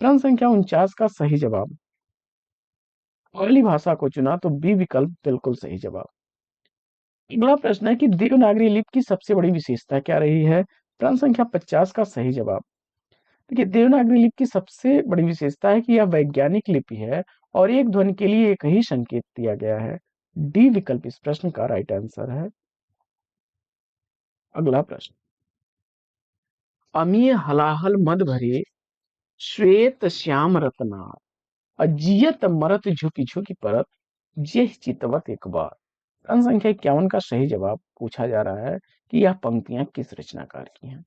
Speaker 1: प्रश्न संख्या 49 का सही जवाब पाली भाषा को चुना, तो बी विकल्प बिल्कुल सही जवाब। अगला प्रश्न है कि देवनागरी लिपि की सबसे बड़ी विशेषता क्या रही है? प्रश्न संख्या 50 का सही जवाब देखिए, देवनागरी लिपि की सबसे बड़ी विशेषता है कि यह वैज्ञानिक लिपि है और एक ध्वनि के लिए एक ही संकेत दिया गया है। डी विकल्प इस प्रश्न का राइट आंसर है। अगला प्रश्न, अमीय हलाहल मद भरे श्वेत श्याम रत्नार अजियत मरत झुकी झुकी परत जेह चितवत एक बार। प्रश्न संख्या 51 का सही जवाब पूछा जा रहा है कि यह पंक्तियां किस रचनाकार की हैं?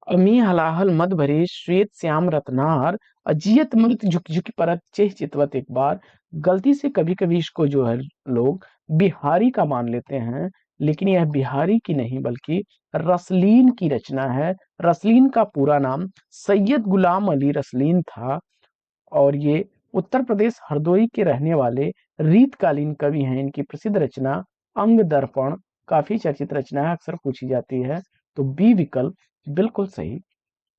Speaker 1: अमी हलाहल मद भरे श्वेत श्याम रत्नार अजियत मृत झुकी झुकी परत चेह चितवत एक बार। गलती से कभी कभी इसको जो है लोग बिहारी का मान लेते हैं, लेकिन यह बिहारी की नहीं बल्कि रसलीन की रचना है। रसलीन का पूरा नाम सैयद गुलाम अली रसलीन था और ये उत्तर प्रदेश हरदोई के रहने वाले रीतकालीन कवि हैं। इनकी प्रसिद्ध रचना अंग दर्पण काफी चर्चित रचना है, अक्सर पूछी जाती है, तो बी विकल्प बिल्कुल सही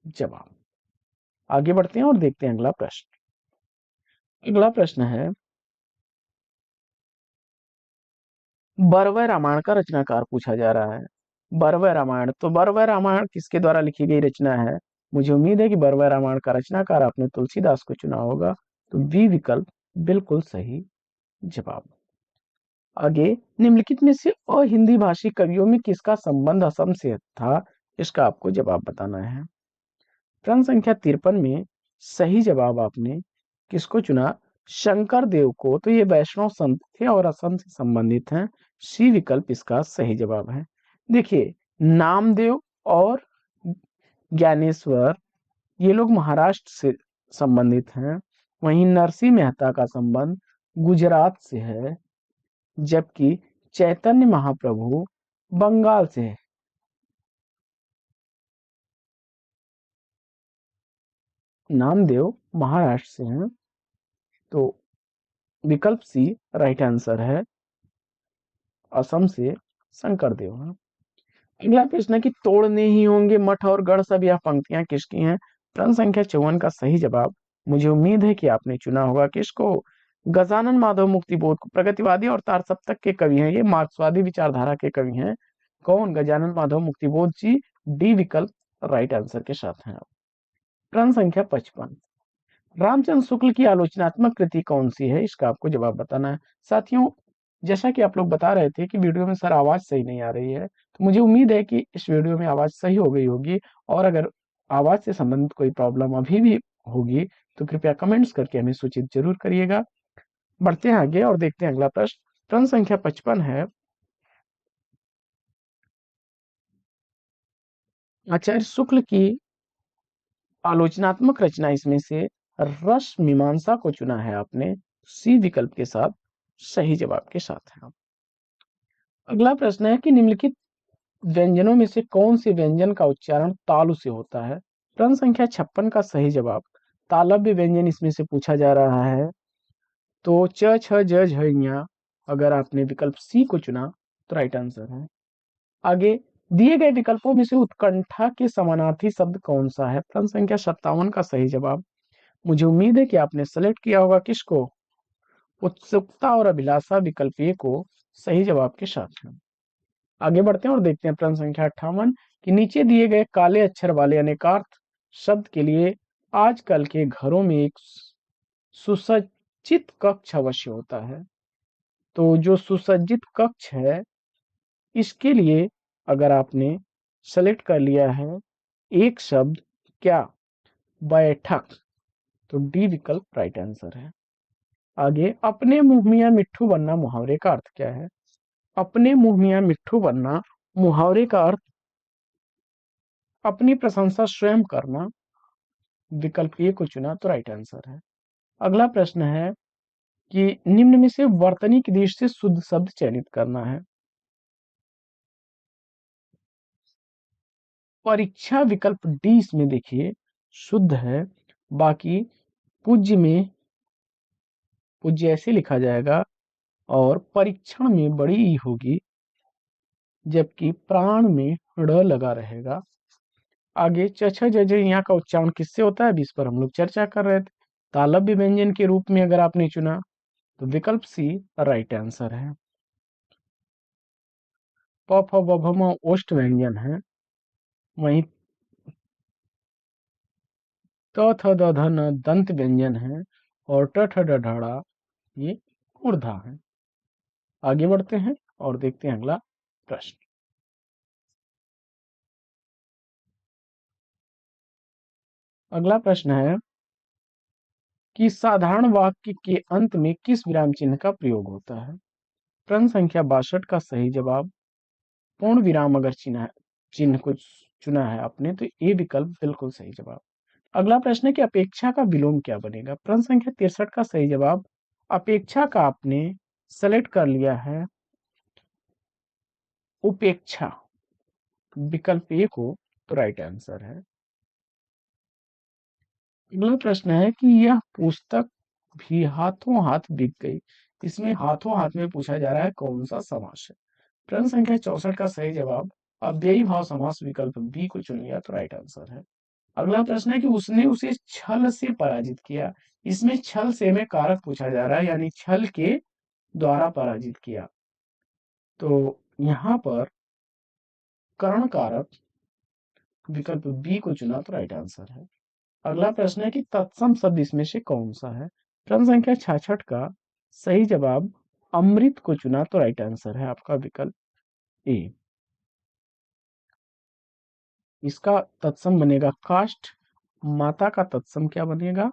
Speaker 1: जवाब। आगे बढ़ते हैं और देखते हैं अगला प्रश्न। अगला प्रश्न है, बरवय रामायण का रचनाकार पूछा जा रहा है। बरवय रामायण, तो बरवय रामायण किसके द्वारा लिखी गई रचना है? मुझे उम्मीद है कि बरवय रामायण का रचनाकार आपने तुलसीदास को चुना होगा, तो बी विकल्प बिल्कुल सही जवाब। आगे, निम्नलिखित में से अहिंदी भाषी कवियों में किसका संबंध असम से था? इसका आपको जवाब बताना है। प्रश्न संख्या 53 में सही जवाब आपने किसको चुना? शंकर देव को, तो ये वैष्णव संत थे और असम से संबंधित हैं। सी विकल्प इसका सही जवाब है। देखिए, नामदेव और ज्ञानेश्वर ये लोग महाराष्ट्र से संबंधित हैं। वहीं नरसिंह मेहता का संबंध गुजरात से है, जबकि चैतन्य महाप्रभु बंगाल से है। नामदेव महाराष्ट्र से हैं, तो विकल्प सी राइट आंसर है। असम से शंकर देव हैं। अगला प्रश्न है कि तोड़ने ही होंगे मठ और गढ़ सब, यह पंक्तियां किसकी हैं? प्रश्न संख्या 54 का सही जवाब मुझे उम्मीद है कि आपने चुना होगा किसको? गजानन माधव मुक्तिबोध को। प्रगतिवादी और तार सप्तक के कवि हैं, ये मार्क्सवादी विचारधारा के कवि हैं। कौन? गजानन माधव मुक्तिबोध जी। डी विकल्प राइट आंसर के साथ हैं। प्रश्न संख्या 55, रामचंद्र शुक्ल की आलोचनात्मक कृति कौन सी है? इसका आपको जवाब बताना है। साथियों, जैसा कि आप लोग बता रहे थे कि वीडियो में सर आवाज सही नहीं आ रही है, तो मुझे उम्मीद है कि इस वीडियो में आवाज सही हो गई होगी। और अगर आवाज से संबंधित कोई प्रॉब्लम अभी भी होगी तो कृपया कमेंट्स करके हमें सूचित जरूर करिएगा। बढ़ते हैं आगे और देखते हैं अगला प्रश्न। प्रश्न संख्या 55 है, आचार्य शुक्ल की आलोचनात्मक रचना इसमें से रस मीमांसा को चुना है आपने, सी विकल्प के साथ सही जवाब के साथ है। अगला प्रश्न है कि निम्नलिखित व्यंजनों में से कौन से व्यंजन का उच्चारण तालु से होता है? प्रश्न संख्या 56 का सही जवाब तालव्य व्यंजन इसमें से पूछा जा रहा है। तो च छ ज झ ञ, अगर आपने विकल्प सी को चुना तो राइट आंसर है। आगे दिए गए विकल्पों में से उत्कंठा के समानार्थी शब्द कौन सा है? प्रश्न संख्या 57 का सही जवाब, मुझे उम्मीद है कि आपने सेलेक्ट किया होगा किसको, उत्सुकता और अभिलाषा विकल्प ए को सही जवाब के साथ में। आगे बढ़ते हैं और देखते हैं प्रश्न संख्या 58 कि नीचे दिए गए काले अक्षर वाले अनेकार्थ शब्द के लिए आजकल के घरों में एक सुसज्जित कक्ष अवश्य होता है। तो जो सुसज्जित कक्ष है, इसके लिए अगर आपने सेलेक्ट कर लिया है एक शब्द क्या, बैठक, तो डी विकल्प राइट आंसर है। आगे अपने मुंह मियां मिट्ठू बनना मुहावरे का अर्थ क्या है? अपने मुंह मियां मिट्ठू बनना मुहावरे का अर्थ अपनी प्रशंसा स्वयं करना, विकल्प ए को चुना तो राइट आंसर है। अगला प्रश्न है कि निम्न में से वर्तनी की दृष्टि से शुद्ध शब्द चयनित करना है। परीक्षा विकल्प डी इसमें देखिए शुद्ध है, बाकी पूज्य में पूज्य ऐसे लिखा जाएगा और परीक्षण में बड़ी ई होगी, जबकि प्राण में ड़ लगा रहेगा। आगे चछ जज यहाँ का उच्चारण किससे होता है, इस पर हम लोग चर्चा कर रहे थे। तालव्य व्यंजन के रूप में अगर आपने चुना तो विकल्प सी राइट आंसर है। प फ ब भ म ओष्ठ व्यंजन है, वहीं त थ द ध न दंत व्यंजन है और ट ठ ड ढ ढ़ ये मूर्धा है। आगे बढ़ते हैं और देखते हैं अगला प्रश्न। अगला प्रश्न है कि साधारण वाक्य के अंत में किस विराम चिन्ह का प्रयोग होता है? प्रश्न संख्या 62 का सही जवाब, पूर्ण विराम अगर चिन्ह को चुना है आपने तो ए विकल्प बिल्कुल सही जवाब। अगला प्रश्न है कि अपेक्षा का विलोम क्या बनेगा? प्रश्न संख्या 63 का सही जवाब, अपेक्षा का आपने सेलेक्ट कर लिया है उपेक्षा, विकल्प ए को तो राइट आंसर है। अगला प्रश्न है कि यह पुस्तक भी हाथों हाथ बिक गई, इसमें हाथों हाथ में पूछा जा रहा है कौन सा समास है? प्रश्न संख्या 64 का सही जवाब, अव्ययी भाव समास विकल्प बी को चुन लिया तो राइट आंसर है। अगला प्रश्न है कि उसने उसे छल से पराजित किया, इसमें छल से में कारक पूछा जा रहा है, यानी छल के द्वारा पराजित किया, तो यहाँ पर कर्ण कारक विकल्प बी को चुना तो राइट आंसर है। अगला प्रश्न है कि तत्सम शब्द इसमें से कौन सा है? प्रश्न संख्या 66 का सही जवाब, अमृत को चुना तो राइट आंसर है आपका विकल्प ए। इसका तत्सम बनेगा काष्ठ, माता का तत्सम क्या बनेगा,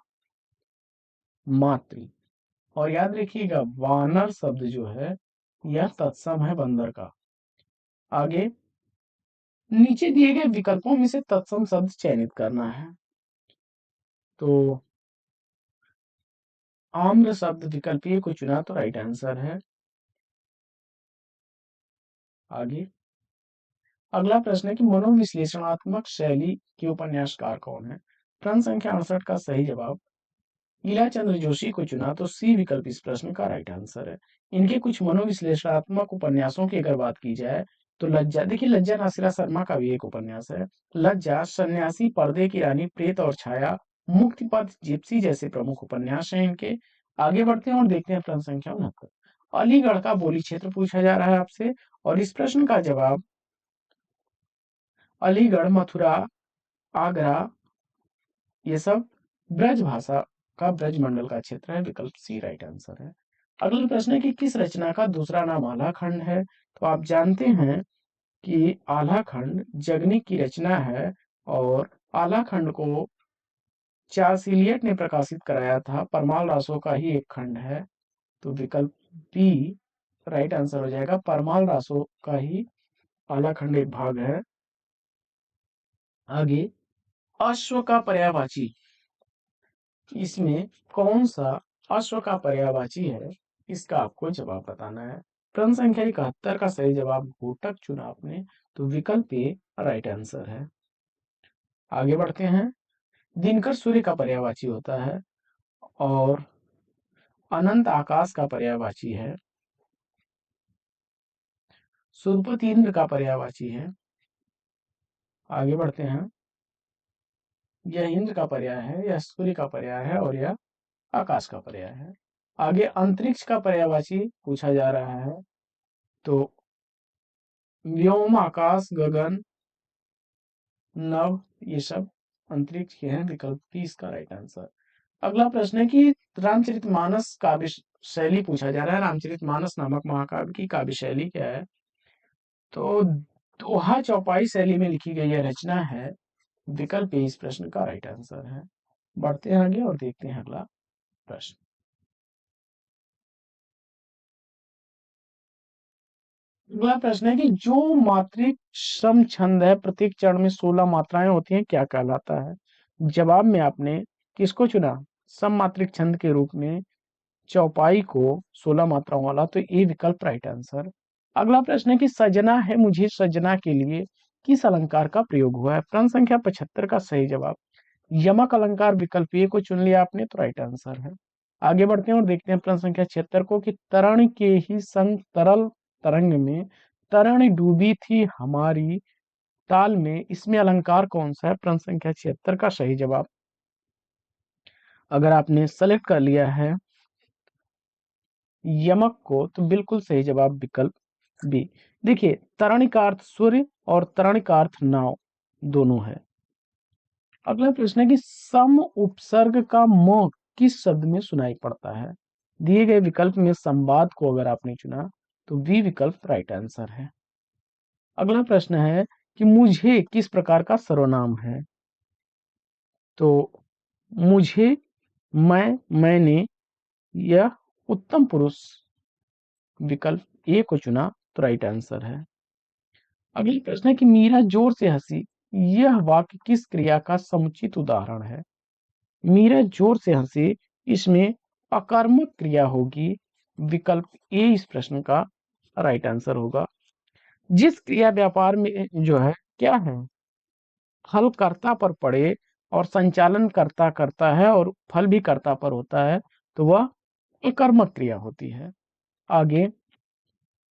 Speaker 1: मातृ। और याद रखिएगा वानर शब्द जो है यह तत्सम है बंदर का। आगे नीचे दिए गए विकल्पों में से तत्सम शब्द चयनित करना है, तो आम्र शब्द विकल्प ए को चुना तो राइट आंसर है। आगे अगला प्रश्न है कि मनोविश्लेषणात्मक शैली के उपन्यासकार कौन है? प्रश्न संख्या 68 का सही जवाब, लीला चंद्र जोशी को चुना तो सी विकल्प इस प्रश्न का राइट आंसर है। इनके कुछ मनोविश्लेषणात्मक उपन्यासों की अगर बात की जाए तो लज्जा, देखिए लज्जा नासिरा शर्मा का भी एक उपन्यास है। लज्जा, सन्यासी, पर्दे की रानी, प्रेत और छाया, मुक्तिपथ, जिप्सी जैसे प्रमुख उपन्यास हैं इनके। आगे बढ़ते हैं और देखते हैं प्रश्न संख्या 69। अलीगढ़ का बोली क्षेत्र पूछा जा रहा है आपसे और इस प्रश्न का जवाब अलीगढ़, मथुरा, आगरा, ये सब ब्रज भाषा का ब्रज मंडल का क्षेत्र है, विकल्प सी राइट आंसर है। अगला प्रश्न है कि किस रचना का दूसरा नाम आल्हा खंड है? तो आप जानते हैं कि आल्हा खंड जगनी की रचना है और आल्हा खंड को चार्ल्स इलियट ने प्रकाशित कराया था, परमाल रासो का ही एक खंड है, तो विकल्प बी राइट आंसर हो जाएगा, परमाल रासो का ही आल्हा खंड एक भाग है। आगे अश्व का पर्यायवाची, इसमें कौन सा अश्व का पर्यायवाची है, इसका आपको जवाब बताना है। प्रश्न संख्या 71 का सही जवाब घोटक चुना आपने, तो विकल्प ए राइट आंसर है। आगे बढ़ते हैं, दिनकर सूर्य का पर्यायवाची होता है और अनंत आकाश का पर्यायवाची है, सुरपति इंद्र का पर्यायवाची है। आगे बढ़ते हैं। यह इंद्र का पर्याय है, यह सूर्य का पर्याय है और यह आकाश का पर्याय है। आगे अंतरिक्ष का पर्यायवाची पूछा जा रहा है, तो व्योम, आकाश, गगन, नभ, ये सब अंतरिक्ष के हैं। विकल्प डी इसका राइट आंसर। अगला प्रश्न है कि रामचरितमानस काव्य शैली पूछा जा रहा है। रामचरितमानस नामक महाकाव्य की काव्य शैली क्या है? तो दोहा चौपाई शैली में लिखी गई यह रचना है। विकल्प ए इस प्रश्न का राइट आंसर है। बढ़ते हैं आगे और देखते हैं अगला प्रश्न। अगला प्रश्न है कि जो मात्रिक श्रम छंद है, प्रत्येक चरण में 16 मात्राएं होती हैं, क्या कहलाता है? जवाब में आपने किसको चुना? सम मात्रिक छंद के रूप में चौपाई को 16 मात्राओं वाला, तो ये विकल्प राइट आंसर। अगला प्रश्न है कि सजना है मुझे सजना के लिए किस अलंकार का प्रयोग हुआ है? प्रश्न संख्या 75 का सही जवाब यमक अलंकार, विकल्प ए को चुन लिया आपने, तो राइट आंसर है। आगे बढ़ते हैं और देखते हैं प्रश्न संख्या 76 को कि तरण के ही संग तरल तरंग में तरण डूबी थी हमारी ताल में, इसमें अलंकार कौन सा है? प्रश्न संख्या 76 का सही जवाब, अगर आपने सेलेक्ट कर लिया है यमक को, तो बिल्कुल सही जवाब विकल्प बी। देखिए, तरण का अर्थ सूर्य और तरण का अर्थ नाव दोनों है। अगला प्रश्न है कि सम उपसर्ग का म किस शब्द में सुनाई पड़ता है? दिए गए विकल्प में संवाद को अगर आपने चुना, तो बी विकल्प राइट आंसर है। अगला प्रश्न है कि मुझे किस प्रकार का सर्वनाम है? तो मुझे, मैं, मैंने, यह उत्तम पुरुष, विकल्प ए को चुना, तो राइट आंसर है। अगला प्रश्न है कि मीरा जोर से हंसी, यह वाक्य किस क्रिया का समुचित उदाहरण है? मीरा जोर से हंसी, इसमें अकर्मक क्रिया होगी, विकल्प ए इस प्रश्न का राइट आंसर होगा। जिस क्रिया व्यापार में जो है क्या है, फल कर्ता पर पड़े और संचालन कर्ता करता है और फल भी कर्ता पर होता है, तो वह अकर्मक क्रिया होती है। आगे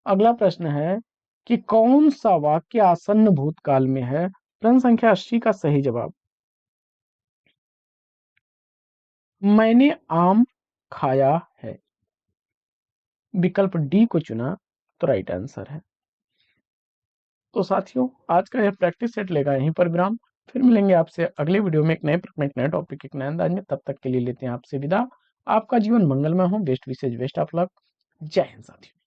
Speaker 1: अगला प्रश्न है कि कौन सा वाक्य आसन्न भूतकाल में है? प्रश्न संख्या 80 का सही जवाब मैंने आम खाया है, विकल्प डी को चुना, तो राइट आंसर है। तो साथियों, आज का यह प्रैक्टिस सेट लेगा यहीं पर विराम। फिर मिलेंगे आपसे अगले वीडियो में एक नए प्रश्न, एक नए टॉपिक, एक नए अंदाज में। तब तक के लिए लेते हैं आपसे विदा। आपका जीवन मंगलमय हो। Best wishes, best of luck. जय हिंद साथियों।